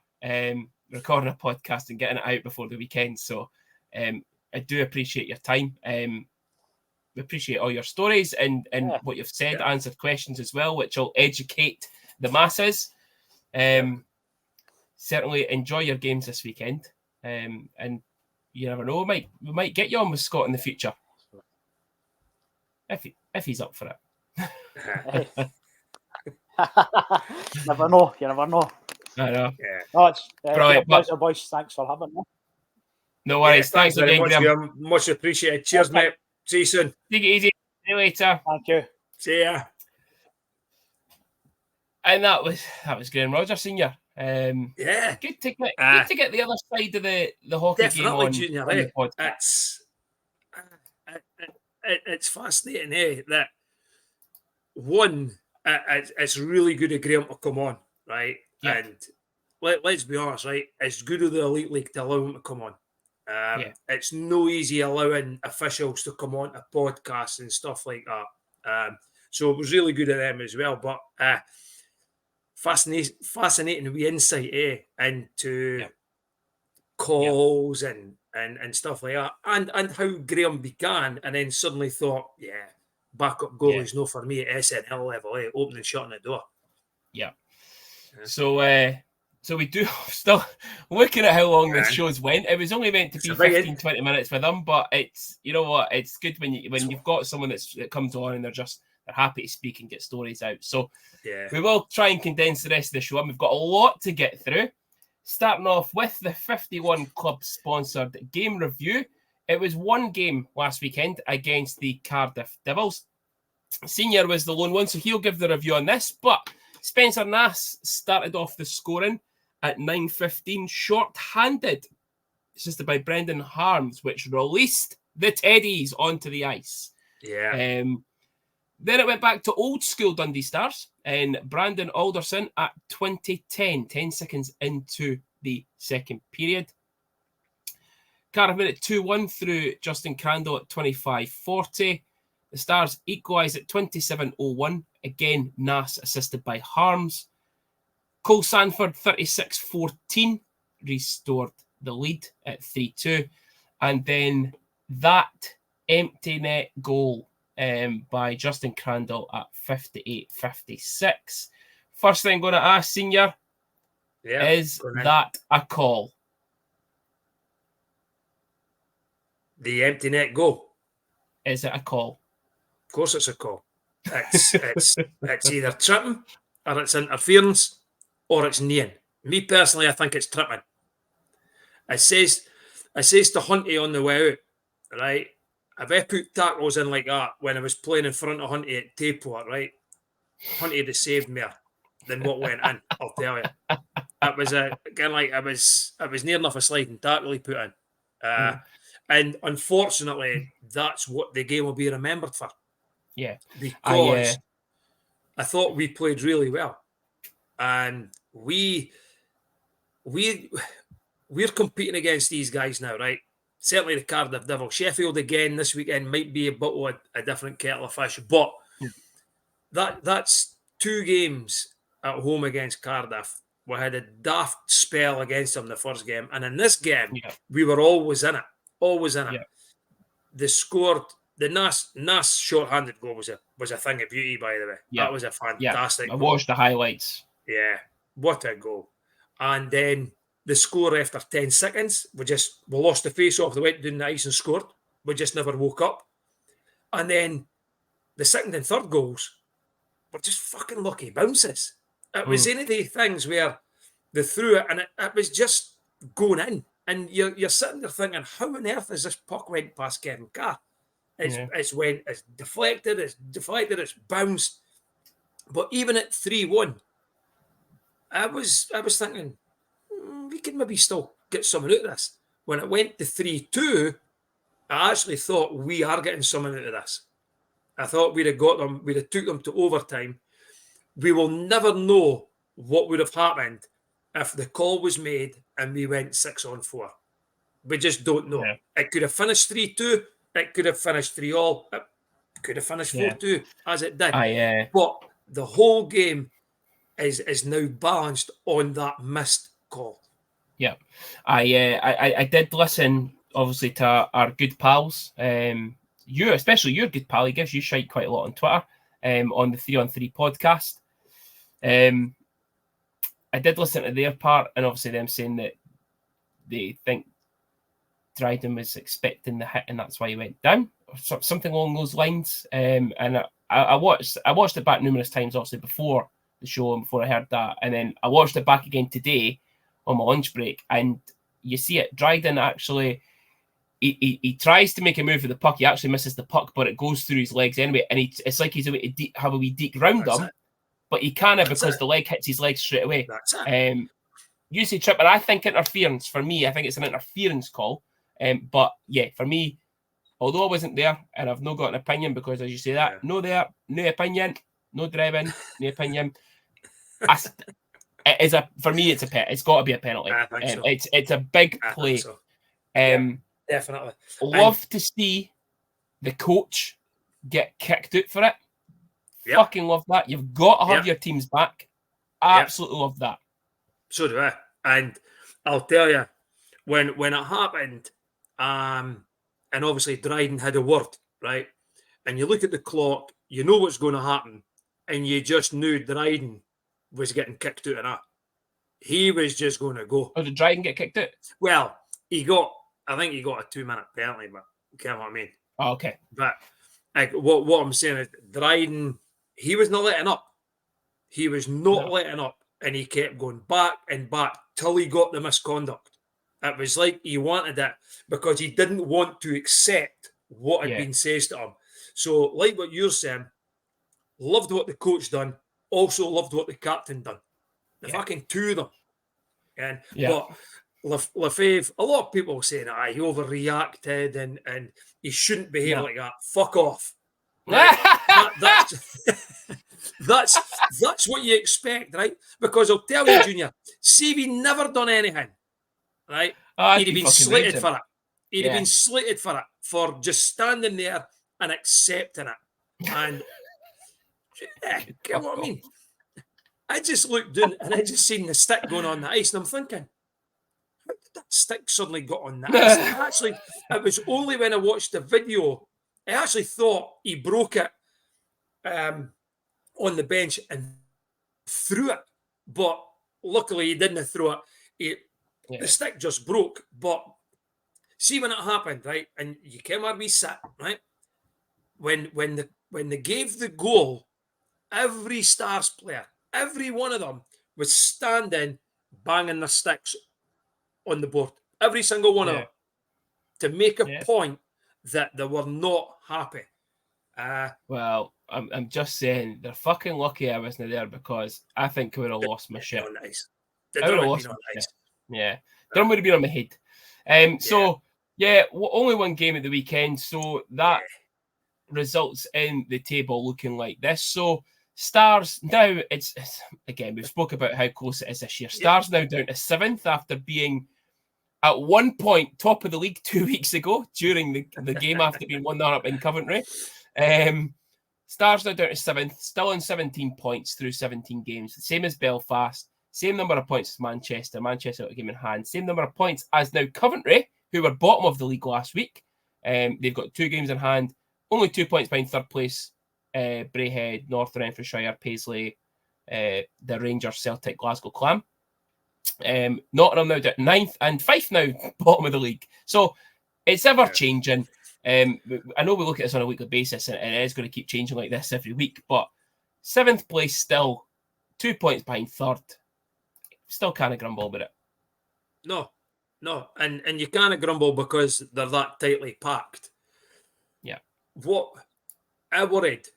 recording a podcast and getting it out before the weekend. So I do appreciate your time. We appreciate all your stories and what you've said, answered questions as well, which will educate the masses. Certainly enjoy your games this weekend. And you never know, we might get you on with Scott in the future. If he's up for it. Never know. You never know. I know. Yeah. Oh, it's brilliant, pleasure, boys. Thanks for having me. No worries. Thanks very again, much, Graham. Much appreciated. Cheers, mate. See you soon. Take it easy. See you later. Thank you. See ya. And that was Graham Rodger Senior. Good to get the other side of the hockey game on, Junior, on the podcast. It's fascinating, that one, it's really good of Graham to come on, right? Yeah. And let's be honest, right? It's good of the Elite League to allow him to come on. It's no easy allowing officials to come on to podcasts and stuff like that. So it was really good of them as well. But fascinating wee insight into calls and stuff like that, and how Graham began, and then suddenly thought, backup goalie's no for me at SNL level, opening and shutting the door. So So we do still looking at how long this show's went. It was only meant to be 15, 20 minutes with them, but it's, you know what, it's good when you've got someone that comes on and they're happy to speak and get stories out. So we will try and condense the rest of the show, and we've got a lot to get through. Starting off with the 51 Club sponsored game review. It was one game last weekend against the Cardiff Devils. Senior was the lone one, so he'll give the review on this, but Spencer Nass started off the scoring at 9:15, short-handed, assisted by Brendan Harms, which released the Teddies onto the ice. Yeah. Then it went back to old school Dundee Stars and Brandon Alderson at 20:10, 10 seconds into the second period. Cardiff made it 2-1 through Justin Crandall at 25:40. The Stars equalised at 27:01. Again, Nass assisted by Harms. Cole Sanford, 36:14, restored the lead at 3-2. And then that empty net goal by Justin Crandall at 58:56. First thing I'm going to ask, Senior, is that a call? The empty net goal. Is it a call? Of course it's a call. It's either tripping or it's interference or it's kneeing. Me personally, I think it's tripping. I says to Hunty on the way out, right? If I put tackles in like that when I was playing in front of Hunty at Tayport, right? Hunty would have saved me than what went in, I'll tell you. It was it was near enough a sliding tackle he put in. And unfortunately, that's what the game will be remembered for. Yeah. Because I thought we played really well. And we're competing against these guys now, right? Certainly the Cardiff Devils. Sheffield again this weekend might be a different kettle of fish, but that's 2 games at home against Cardiff. We had a daft spell against them the first game, and in this game we were always in it. They scored. The Nass short-handed goal was a thing of beauty, by the way. That was a fantastic goal. I watched the highlights. Yeah, what a goal. And then the score after 10 seconds, we lost the face-off. They went down the ice and scored. We just never woke up. And then the second and third goals were just fucking lucky bounces. It was any of the things where they threw it and it was just going in. And you're sitting there thinking, how on earth has this puck went past Kevin Carr? It's deflected, it's bounced. But even at 3-1, I was thinking, we could maybe still get something out of this. When it went to 3-2, I actually thought we are getting something out of this. I thought we'd have got them, we'd have took them to overtime. We will never know what would have happened if the call was made and we went 6-on-4. We just don't know. Yeah. It could have finished 3-2. It could have finished 3-all. It could have finished 4-2, as it did. But the whole game is now balanced on that missed call. Yeah. I did listen, obviously, to our good pals. You, especially your good pal, he gives you shite quite a lot on Twitter, on the 3-on-3 podcast. I did listen to their part, and obviously them saying that they think Dryden was expecting the hit, and that's why he went down, or something along those lines. And I watched it back numerous times, obviously before the show and before I heard that, and then I watched it back again today on my lunch break, and you see it. Dryden actually, he tries to make a move with the puck. He actually misses the puck, but it goes through his legs anyway, and it's like he's a way to have a wee deke round him. But he can't because the leg hits his leg straight away. You say trip, but I think interference. For me, I think it's an interference call. But yeah, for me, although I wasn't there and I've not got an opinion because, as you say that, no opinion, no driving, no opinion. For me, it's it's got to be a penalty. I think so. It's a big play. So. Definitely. Love to see the coach get kicked out for it. Yep. Fucking love that. You've got to have your team's back. Absolutely love that. So do I. And I'll tell you, when it happened, and obviously Dryden had a word, right? And you look at the clock, you know what's going to happen, and you just knew Dryden was getting kicked out of that. he was just going to go. Or did Dryden get kicked out? Well, I think he got a 2-minute penalty, but you know what I mean. Oh, okay. But like what I'm saying is, Dryden, he was not letting up. He was not letting up, and he kept going back and back till he got the misconduct. It was like he wanted it because he didn't want to accept what had been said to him. So, like what you're saying, loved what the coach done, also loved what the captain done. The fucking two of them. And but Lefebvre, a lot of people saying he overreacted and he shouldn't behave like that. Fuck off. Right? That's what you expect, right? Because I'll tell you, Junior, see if he never done anything, right? He'd have been slated for it. He'd have been slated for it, for just standing there and accepting it. And you know what I mean? I just looked down and I just seen the stick going on the ice, and I'm thinking, how did that stick suddenly got on the ice? Actually, it was only when I watched the video, I actually thought he broke it on the bench and threw it. But luckily he didn't throw it. The stick just broke. But see when it happened, right? And you came where we sat, right? When they gave the goal, every Stars player, every one of them was standing, banging their sticks on the board. Every single one of them. To make a point that they were not happy. Well, I'm just saying, they're fucking lucky I wasn't there, because I think I would have lost my shit. I would have lost my shit. Yeah. Drum would have been on my head. Only one game of the weekend, so that results in the table looking like this. So Stars now, it's again, we've spoke about how close it is this year. Stars now down to 7th after being at one point top of the league 2 weeks ago during the game after being 1-0 up in Coventry. Stars now down to 7th, still on 17 points through 17 games. Same as Belfast, same number of points as Manchester. Manchester got a game in hand. Same number of points as now Coventry, who were bottom of the league last week. They've got 2 games in hand, only 2 points behind third place. Braehead, North Renfrewshire, Paisley, the Rangers, Celtic, Glasgow Clam. Nottingham now down 9th, and Fife now bottom of the league. So it's ever changing. I know we look at this on a weekly basis, and it is going to keep changing like this every week, but 7th place still 2 points behind third. Still can't grumble about it. No. And you can't grumble because they're that tightly packed. Yeah. What I worried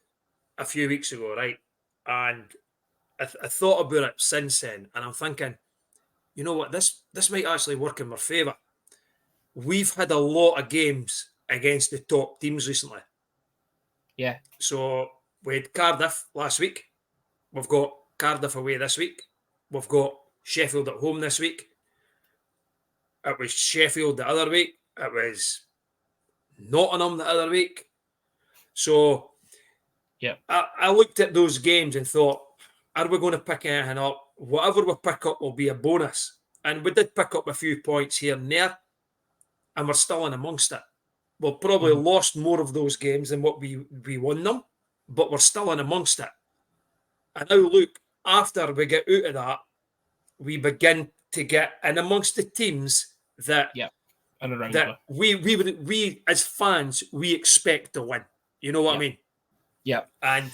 a few weeks ago, right? And I thought about it since then, and I'm thinking, you know what, this might actually work in our favour. We've had a lot of games against the top teams recently. Yeah. So we had Cardiff last week. We've got Cardiff away this week. We've got Sheffield at home this week. It was Sheffield the other week. It was Nottingham the other week. So I looked at those games and thought, are we going to pick anything up? Whatever we pick up will be a bonus. And we did pick up a few points here and there, and we're still in amongst it. We've probably lost more of those games than what we won them, but we're still in amongst it. And now look, after we get out of that, we begin to get in amongst the teams that we as fans, we expect to win. You know what I mean? Yeah. And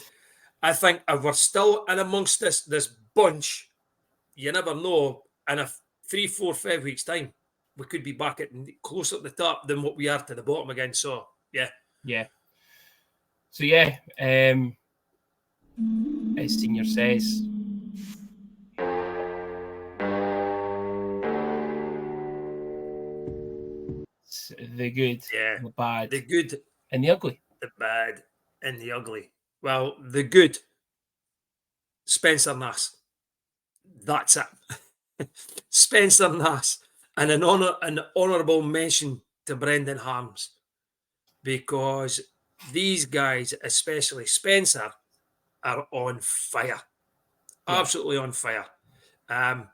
I think if we're still in amongst this bunch, you never know, in a 3, 4, 5 weeks' time, we could be back at closer to the top than what we are to the bottom again. So, yeah. Yeah. So, yeah, as Senior says, the good, the bad, the good, and the ugly. The bad and the ugly. Well, the good, Spencer Nass. That's it. Spencer Nass. And an honourable mention to Brendan Harms, because these guys, especially Spencer, are on fire. Absolutely on fire. I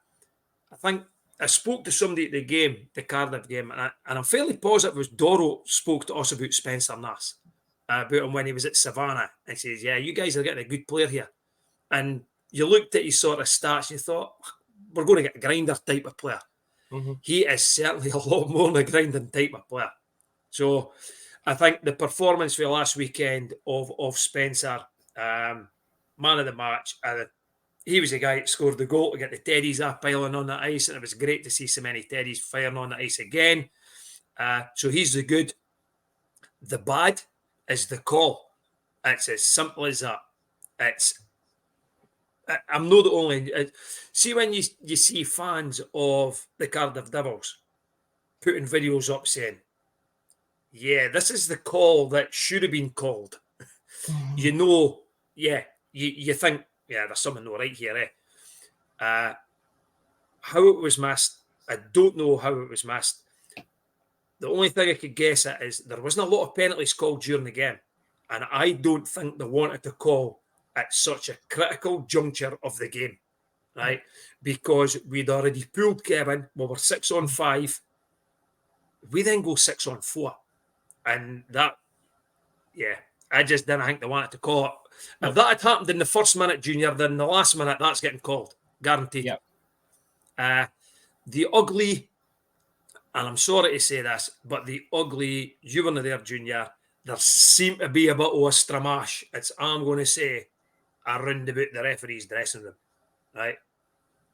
think I spoke to somebody at the game, the Cardiff game, and I'm fairly positive it was Doro spoke to us about Spencer Nass, about him when he was at Savannah, and says, yeah, you guys are getting a good player here. And you looked at his sort of stats and you thought, we're going to get a grinder type of player. Mm-hmm. He is certainly a lot more than a grinding type of player. So I think the performance for last weekend of Spencer, man of the match, he was the guy that scored the goal to get the Teddies up piling on the ice, and it was great to see so many Teddies firing on the ice again. So he's the good. The bad is the call. It's as simple as that. I'm not the only. See, when you see fans of the Cardiff Devils putting videos up saying, yeah, this is the call that should have been called. You know, yeah, you think, yeah, there's something not right here, eh? How it was missed, I don't know how it was missed. The only thing I could guess at is there wasn't a lot of penalties called during the game. And I don't think they wanted to call at such a critical juncture of the game, right? Because we'd already pulled Kevin, we were 6-on-5. We then go 6-on-4. And that, yeah, I just didn't think they wanted to call it. If that had happened in the first minute, Junior, then the last minute, that's getting called. Guaranteed. Yep. The ugly, and I'm sorry to say this, but the ugly, you weren't there, Junior, there seemed to be a bit of a stramash, it's I'm going to say, around about the referee's dressing room, right?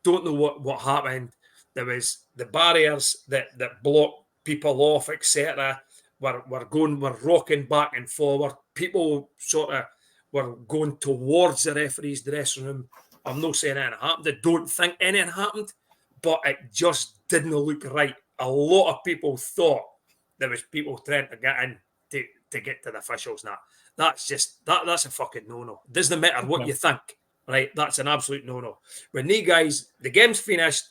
Don't know what happened. There was the barriers that block people off, etc. We're rocking back and forward. People sort of were going towards the referee's dressing room. I'm not saying anything happened. I don't think anything happened, but it just didn't look right. A lot of people thought there was people trying to get in to get to the officials now. That's just that's a fucking no-no. Doesn't matter what you think, right? That's an absolute no-no. When the game's finished,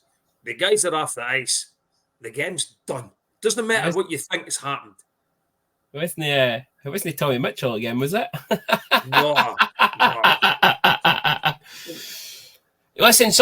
the guys are off the ice, the game's done. Doesn't matter what you think has happened. It wasn't Tommy Mitchell again, was it? No. Listen,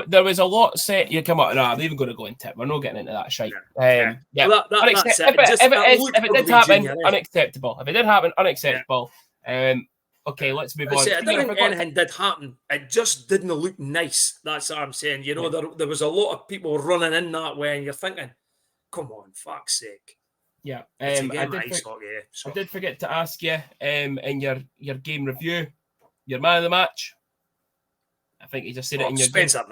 there was a lot said. You come up. No, I'm even going to go into it. We're not getting into that shite. Yeah. Well, if it did happen, unacceptable. If it did happen, unacceptable. Okay, let's move on. I don't think anything did happen. It just didn't look nice. That's what I'm saying. You know, there was a lot of people running in that way, and you're thinking, come on, fuck's sake. Yeah. I did forget to ask you in your game review, your man of the match. I think you just said it in your Spencer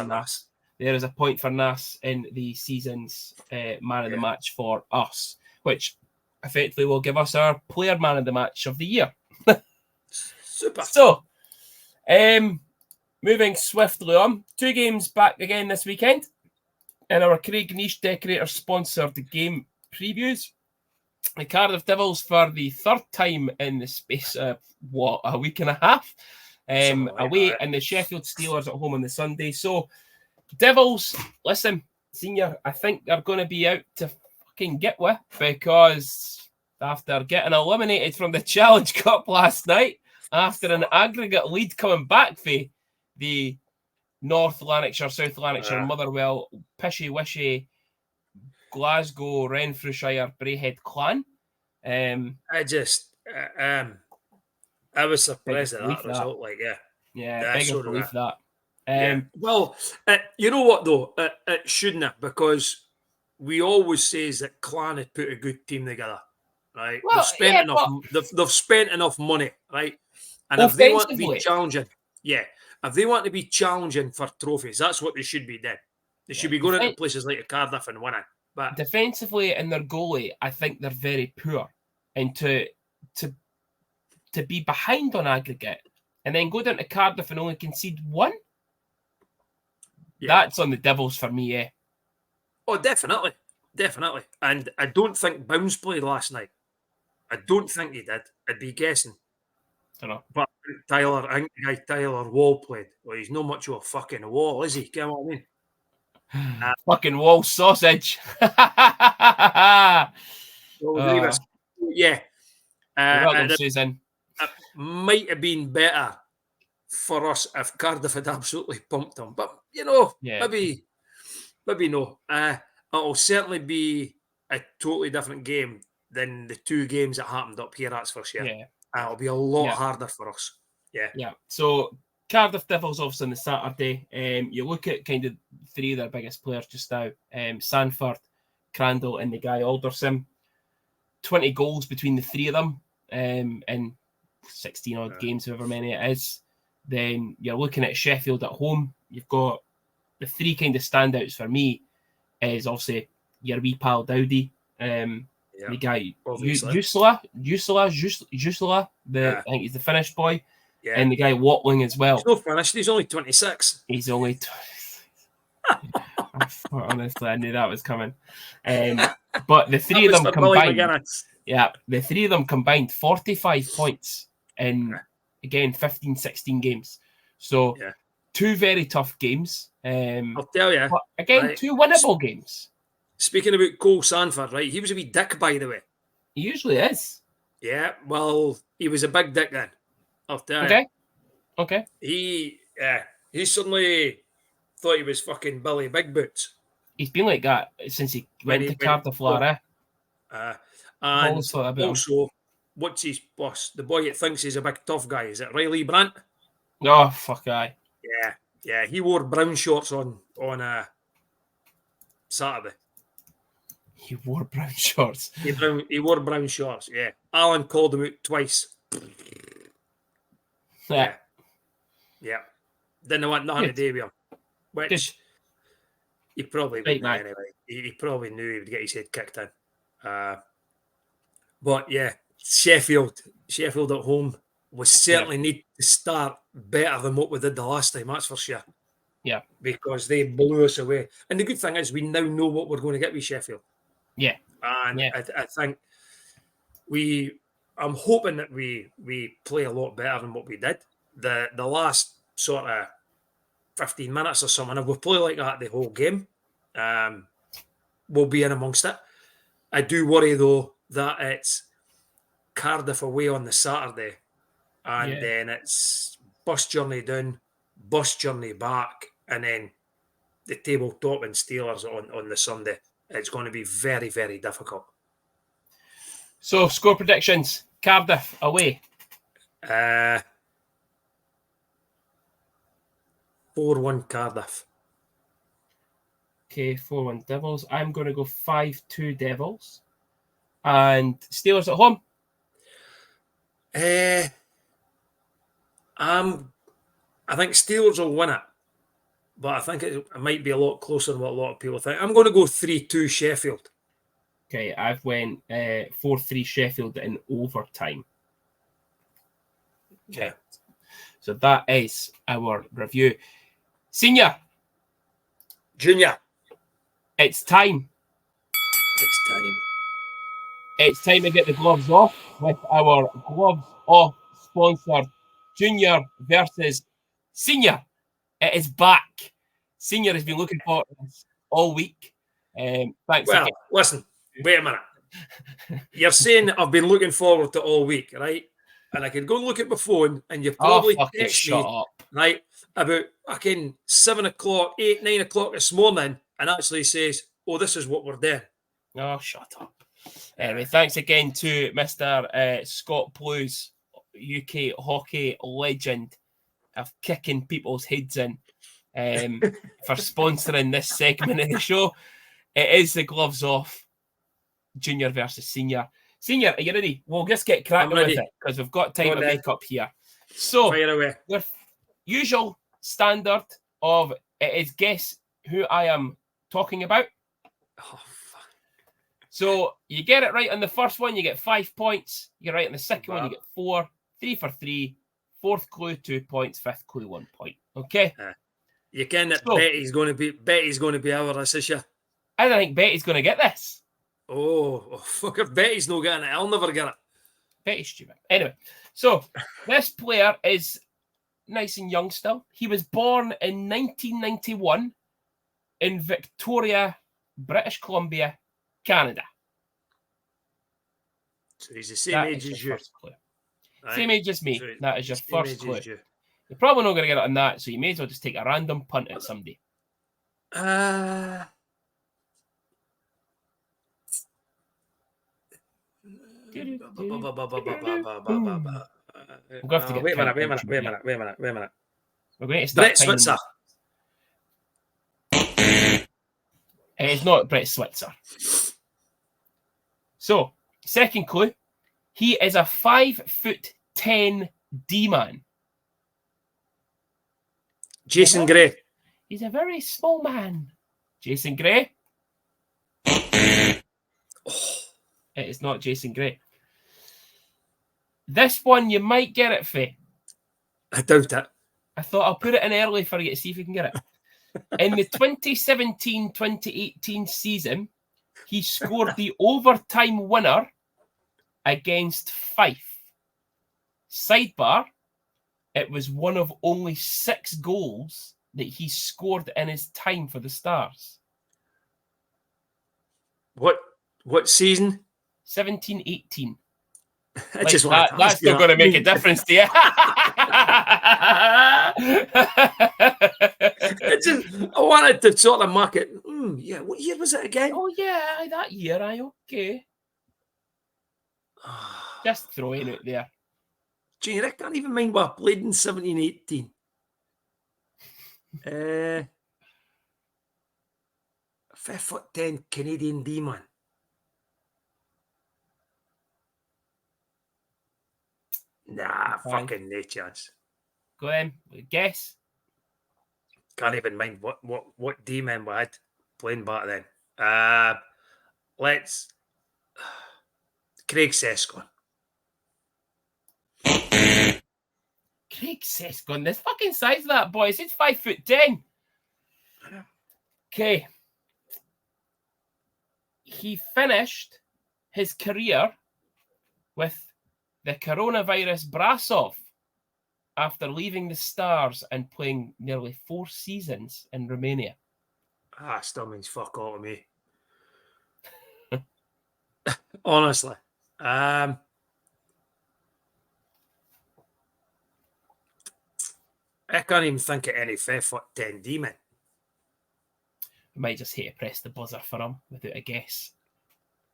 Nass. There is a point for Nass in the season's man of the match for us, which effectively will give us our player man of the match of the year. Super. So, moving swiftly on, 2 games back again this weekend, and our Craig Niche Decorator sponsored the game previews. The Cardiff Devils for the 3rd time in the space of a week and a half. Away, and the Sheffield Steelers at home on the Sunday. So, Devils, listen, Senior, I think they're going to be out to fucking get with, because after getting eliminated from the Challenge Cup last night, after an aggregate lead coming back for the North Lanarkshire, South Lanarkshire, Motherwell, Pishy-Wishy, Glasgow, Renfrewshire, Braehead clan. I was surprised at that result. Big belief that. Well, you know what though? It shouldn't have, because we always say that Clan had put a good team together, right? Well, they've spent enough money, right? And if they want to be challenging, if they want to be challenging for trophies, that's what they should be doing. They should be going into places like Cardiff and winning. But defensively and their goalie, I think they're very poor. And to be behind on aggregate and then go down to Cardiff and only concede 1, that's on the Devils for me, eh? Oh, definitely. And I don't think Bounds played last night. I don't think he did. I'd be guessing. I don't know. But I think the guy Tyler Wall played. Well, he's not much of a fucking wall, is he? You know what I mean? Fucking wall sausage. Welcome, Susan. It might have been better for us if Cardiff had absolutely pumped him. But, maybe no. It'll certainly be a totally different game than the 2 games that happened up here, that's for sure. Yeah. It'll be a lot harder for us. Yeah. So, Cardiff Devils, obviously, on the Saturday. You look at kind of three of their biggest players just now, Sanford, Crandall, and the guy Alderson. 20 goals between the three of them in 16-odd games, however many it is. Then you're looking at Sheffield at home. You've got the three kind of standouts for me is obviously your wee pal Dowdy, the guy Jusla, I think he's the Finnish boy, and the guy Watling as well. He's not finished. He's only 26. He's only 26. Honestly, I knew that was coming. But the three of them combined, the three of them combined 45 points in again 15, 16 games. So two very tough games. I'll tell you. But again, two winnable games. Speaking about Cole Sanford, right? He was a wee dick, by the way. He usually is. Yeah, well, he was a big dick then. I'll tell you. Okay. He suddenly thought he was fucking Billy Big Boots. He's been like that since he went to Cardiff, Lara. And also, what's his boss? The boy that thinks he's a big tough guy. Is it Riley Brandt? Oh, fuck aye. Yeah. He wore brown shorts on Saturday. He wore brown shorts. He wore brown shorts, yeah. Alan called him out twice. Yeah. Didn't want nothing to do with him. Which he probably wouldn't anyway. He probably knew he would get his head kicked in. But yeah, Sheffield at home will certainly need to start better than what we did the last time, that's for sure. Yeah. Because they blew us away. And the good thing is we now know what we're going to get with Sheffield. Yeah. And I think I'm hoping that we play a lot better than what we did. The last sort of 15 minutes or something, if we play like that the whole game, we'll be in amongst it. I do worry though that it's Cardiff away on the Saturday and then it's bus journey down, bus journey back, and then the tabletop and Steelers on the Sunday. It's going to be very, very difficult. So, score predictions. Cardiff away. 4-1 Cardiff. Okay, 4-1 Devils. I'm going to go 5-2 Devils. And Steelers at home? I think Steelers will win it. But I think it might be a lot closer than what a lot of people think. I'm going to go 3-2 Sheffield. Okay, I've went 4-3 Sheffield in overtime. Okay. Yeah. So that is our review. Senior. Junior. It's time. It's time to get the gloves off with our gloves off sponsor, Junior versus Senior. It is back. Senior has been looking forward to this all week. Thanks. Well, listen, wait a minute. You're saying I've been looking forward to all week, right? And I can go and look at my phone, and you probably text me, right, about fucking 7 o'clock, 8, 9 o'clock this morning, and actually says, oh, this is what we're doing. Oh, shut up. Anyway, thanks again to Mr. Scott Blues, UK hockey legend of kicking people's heads in for sponsoring this segment of the show. It is the gloves off, Junior versus Senior. Senior, are you ready? We'll just get cracking with it because we've got time to make up here. So, the usual standard of it is guess who I am talking about. Oh, fuck. So, you get it right on the first one, you get 5 points. You get right on the second one, you get 4. 3 for 3. Fourth clue, 2 points. Fifth clue, 1 point. Okay? You can that Betty's going to be our assistant. I don't think Betty's going to get this. Oh, fuck, if Betty's not getting it, I'll never get it. Betty's stupid. Anyway, so this player is nice and young still. He was born in 1991 in Victoria, British Columbia, Canada. So he's the same age as you. Right. Same age as me. So that is your first clue. You're probably not going to get it on that, so you may as well just take a random punt at somebody. Wait a minute. We're going to start Brett Switzer. It is not Brett Switzer. So, second clue. He is a 5'10" D-man. Jason Gray. He's a very small man. Jason Gray? Oh. It is not Jason Gray. This one you might get it for. I doubt it. I thought I'll put it in early for you to see if you can get it. In the 2017-2018 season, he scored the overtime winner against Fife. Sidebar, it was one of only 6 goals that he scored in his time for the Stars. What season? 17-18. That's still going to make a difference to you. I wanted to sort of mark it. Yeah, what year was it again? Oh, yeah, that year, okay. Just throwing it there. Junior, I can't even mind what I played in 17-18. 5'10" Canadian D-man. Nah, fucking no chance. Go then. Guess. Can't even mind what D-men we had playing back then. Let's Craig Sescon. Craig Sescon. The fucking size of that boy. It's 5'10". Okay. He finished his career with the coronavirus Brasov after leaving the Stars and playing nearly 4 seasons in Romania. Still means fuck all to me. Honestly. I can't even think of any 5'10" D-men. I might just hate to press the buzzer for him without a guess.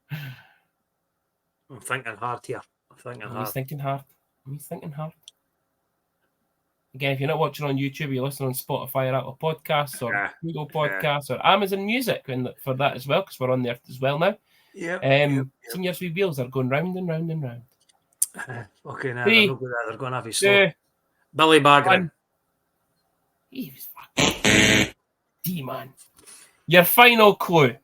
I'm thinking hard here. He's thinking hard. Again, if you're not watching on YouTube, you're listening on Spotify or Apple Podcasts or Google Podcasts or Amazon Music for that as well, because we're on there as well now. Seniors with wheels are going round and round and round. Okay, now 3, they're going to have a slow. 2, Billy Baggett. He was fucking D-man. Your final clue.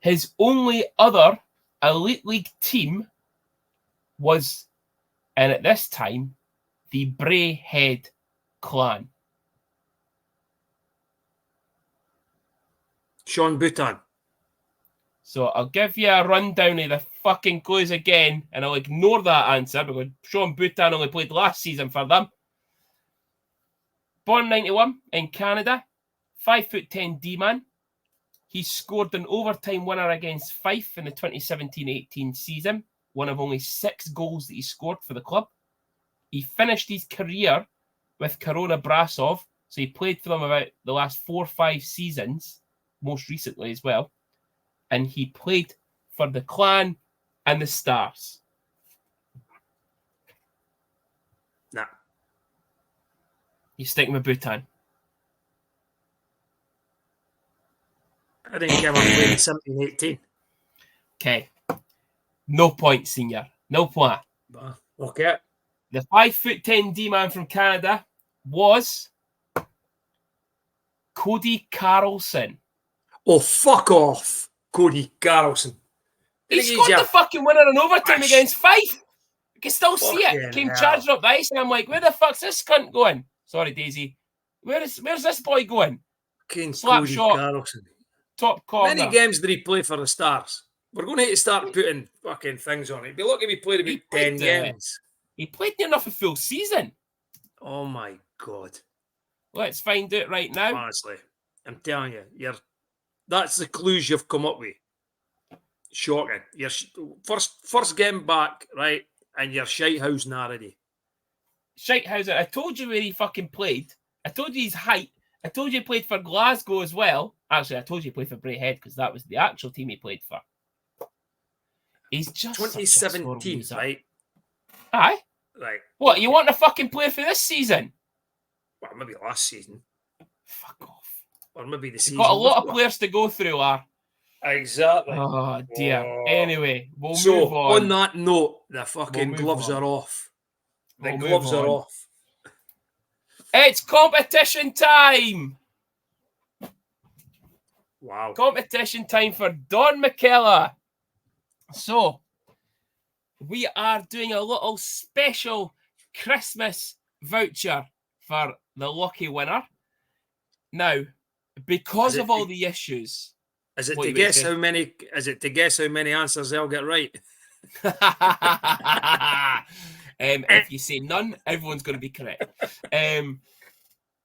His only other Elite League team was, and at this time, the Braehead clan. Sean Boutan. So I'll give you a rundown of the fucking clues again, and I'll ignore that answer because Sean Boutan only played last season for them. Born 91 in Canada, 5'10" D-man. He scored an overtime winner against Fife in the 2017-18 season, one of only 6 goals that he scored for the club. He finished his career with Korona Brasov, so he played for them about the last 4 or 5 seasons, most recently as well. And he played for the Clan and the Stars. Nah. You sticking with Bhutan? I didn't get one playing 17-18. Okay. No point, senior. No point. Okay. The 5'10" D-man from Canada was Cody Carlson. Oh, fuck off, Cody Carlson. He scored the fucking winner in overtime against Fife. You can still see it. Came charging up the ice, and I'm like, where the fuck's this cunt going? Sorry, Daisy. Where's this boy going? Slap Cody shot. Carlson. Top corner. Many games did he play for the Stars? We're going to have to start putting fucking things on it. It'd be lucky if he played about 10 games. He played near enough a full season. Oh my God. Let's find out right now. Honestly, I'm telling you, that's the clues you've come up with. Shocking. You're first game back, right? And you're shitehousing already. Shitehauser. I told you where he fucking played. I told you his height. I told you he played for Glasgow as well. Actually, I told you he played for Braehead because that was the actual team he played for. He's just 2017, right? Aye. Right. What, you want a fucking player for this season? Well, maybe last season. Fuck off. Or maybe the You've season got a lot of before. players to go through, Lar. Exactly. Oh, dear. Oh. Anyway, we'll So, move on. on that note, the fucking move gloves on. are off. The We'll move gloves are on. off. It's competition time! Wow. Competition time for Don McKellar. So, we are doing a little special Christmas voucher for the lucky winner. Now, because of all the issues... Is it What to you would guess say? how many? Is it to guess how many answers they'll get right? If you say none, everyone's going to be correct.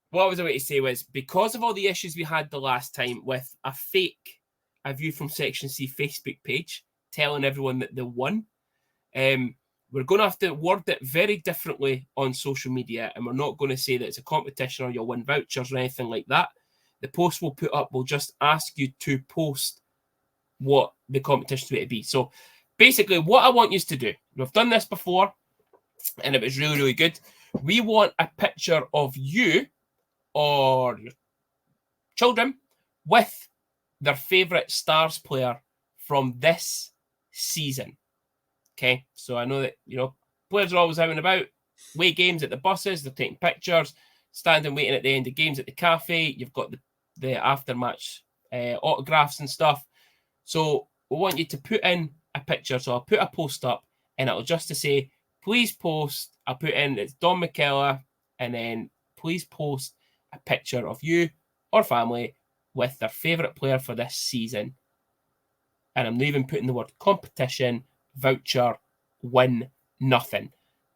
What I was about to say was, because of all the issues we had the last time with a View from Section C Facebook page telling everyone that they won, we're going to have to word it very differently on social media, and we're not going to say that it's a competition or you'll win vouchers or anything like that. The post we'll put up will just ask you to post what the competition's going to be. So basically, what I want you to do, we've done this before, and it was really, really good. We want a picture of you or your children with their favourite Stars player from this season. Okay, so I know that, players are always out and about, away games at the buses, they're taking pictures, standing waiting at the end of games at the cafe. You've got the after-match autographs and stuff. So we want you to put in a picture. So I'll put a post up, and it'll just to say, please post. I'll put in, it's Don McKellar, and then please post a picture of you or family with their favourite player for this season. And I'm not even putting the word competition, voucher, win, nothing.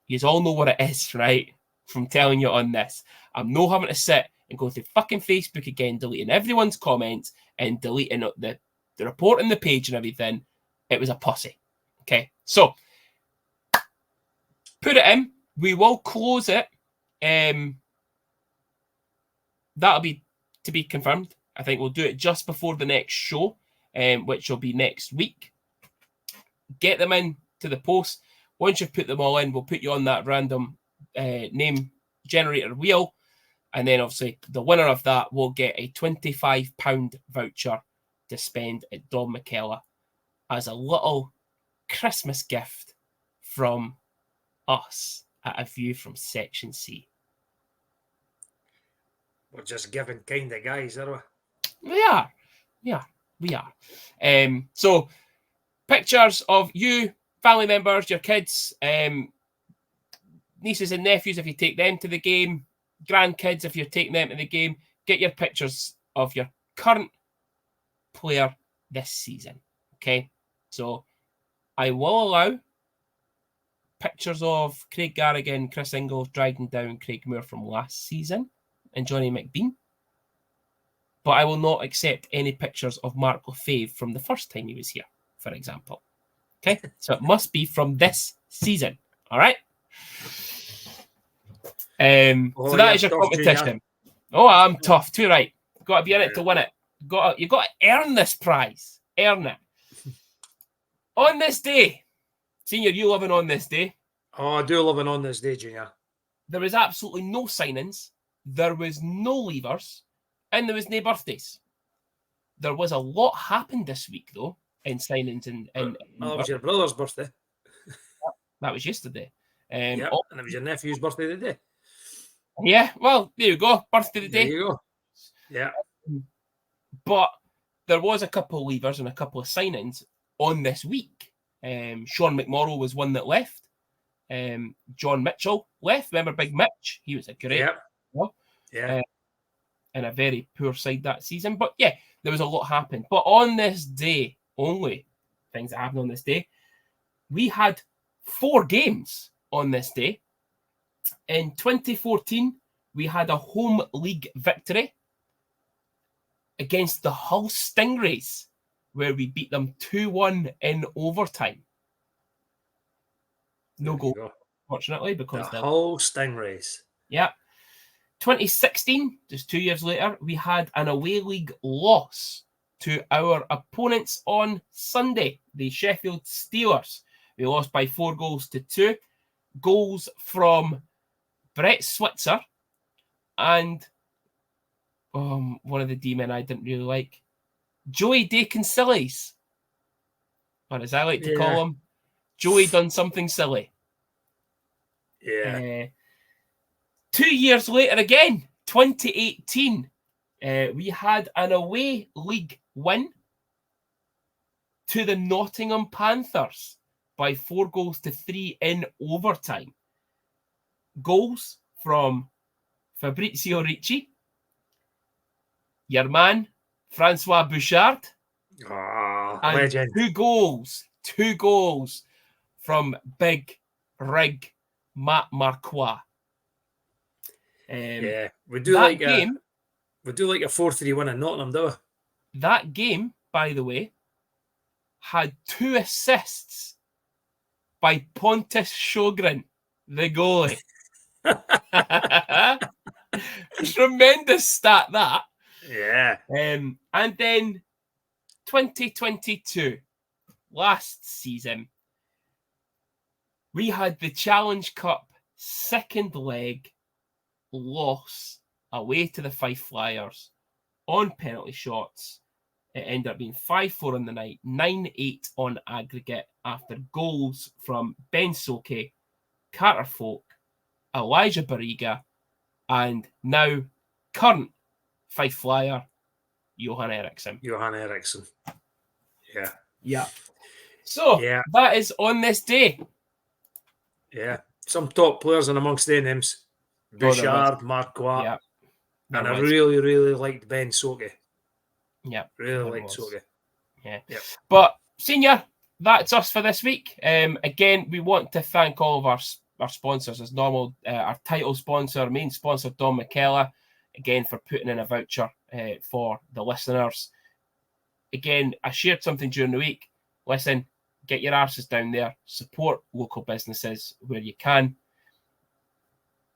You all know what it is, right? From telling you on this. I'm not having to sit and go through fucking Facebook again, deleting everyone's comments and deleting the report on the page and everything. It was a pussy. Okay, so put it in. We will close it. That'll be to be confirmed. I think we'll do it just before the next show, which will be next week. Get them in to the post. Once you've put them all in, we'll put you on that random name generator wheel. And then obviously the winner of that will get a £25 voucher to spend at Don McKellar as a little Christmas gift from us at A View from Section C. We're just giving kind of guys, are we? We are. Yeah, we are. So pictures of you, family members, your kids, nieces and nephews if you take them to the game, grandkids if you're taking them to the game. Get your pictures of your current player this season. Okay, so I will allow pictures of Craig Garrigan, Chris Ingles dragging down Craig Moore from last season and Johnny McBean, but I will not accept any pictures of Mark Lefebvre from the first time he was here, for example. Okay, so it must be from this season. All right. So that is your competition. Junior. Oh, I'm tough too, right? Got to be in it to win it. You got to earn this prize. Earn it. On this day, Senior, you living on this day? Oh, I do living on this day, Junior. There was absolutely no signings. There was no leavers, and there was no birthdays. There was a lot happened this week, though, in signings and that was your brother's birthday. That was yesterday. And it was your nephew's birthday today. Yeah, well, there you go. Birthday today. There you go. Yeah. But there was a couple of leavers and a couple of signings on this week. Sean McMorrow was one that left. John Mitchell left. Remember Big Mitch? He was a great and a very poor side that season. But yeah, there was a lot happened. But on this day, only things that happened on this day, we had 4 games on this day. In 2014, we had a home league victory against the Hull Stingrays, where we beat them 2-1 in overtime. No goal, fortunately, because the Hull Stingrays. Yeah. 2016, just 2 years later, we had an away league loss to our opponents on Sunday, the Sheffield Steelers. We lost by 4-2. Goals from Brett Switzer and one of the D-men I didn't really like, Joey Dakin-Sillies, or as I like to call him, Joey done something silly. Yeah. 2 years later again, 2018, we had an away league win to the Nottingham Panthers by 4-3 in overtime. Goals from Fabrizio Ricci, your man, Francois Bouchard, and legend. Two goals from Big Rig Matt Marquois. We do like a 4-3 win in Nottingham, do we? That game, by the way, had 2 assists by Pontus Sjogren, the goalie. Tremendous stat, that. Yeah. And then 2022, last season, we had the Challenge Cup second leg loss away to the Fife Flyers on penalty shots. It ended up being 5-4 on the night, 9-8 on aggregate after goals from Ben Soke, Carter Folk, Elijah Barriga, and now current Fife Flyer, Johan Eriksson. Yeah. So, that is on this day. Yeah. Some top players in amongst their names. Bouchard, Marquardt. Yeah. And I really, really liked Ben Soke. Yeah. Really liked Soke. Yeah. But, Senior, that's us for this week. Again, we want to thank all of our sponsors as normal. Our title sponsor, main sponsor, Don McKellar, again, for putting in a voucher for the listeners. Again, I shared something during the week. Listen, get your arses down there. Support local businesses where you can.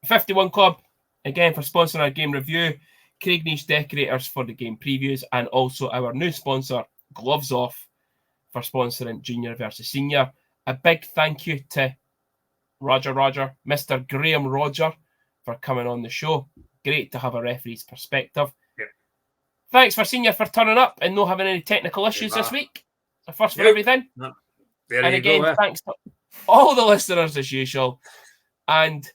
51 Club, again, for sponsoring our game review. Craig Niche Decorators for the game previews. And also our new sponsor, Gloves Off, for sponsoring Junior versus Senior. A big thank you to Rodger, Mr. Graham Rodger, for coming on the show. Great to have a referee's perspective. Yeah. Thanks for Senior for turning up and not having any technical issues this week. The first for everything. And again, thanks to all the listeners as usual. And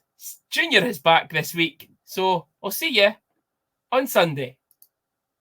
Junior is back this week. So I'll see you on Sunday.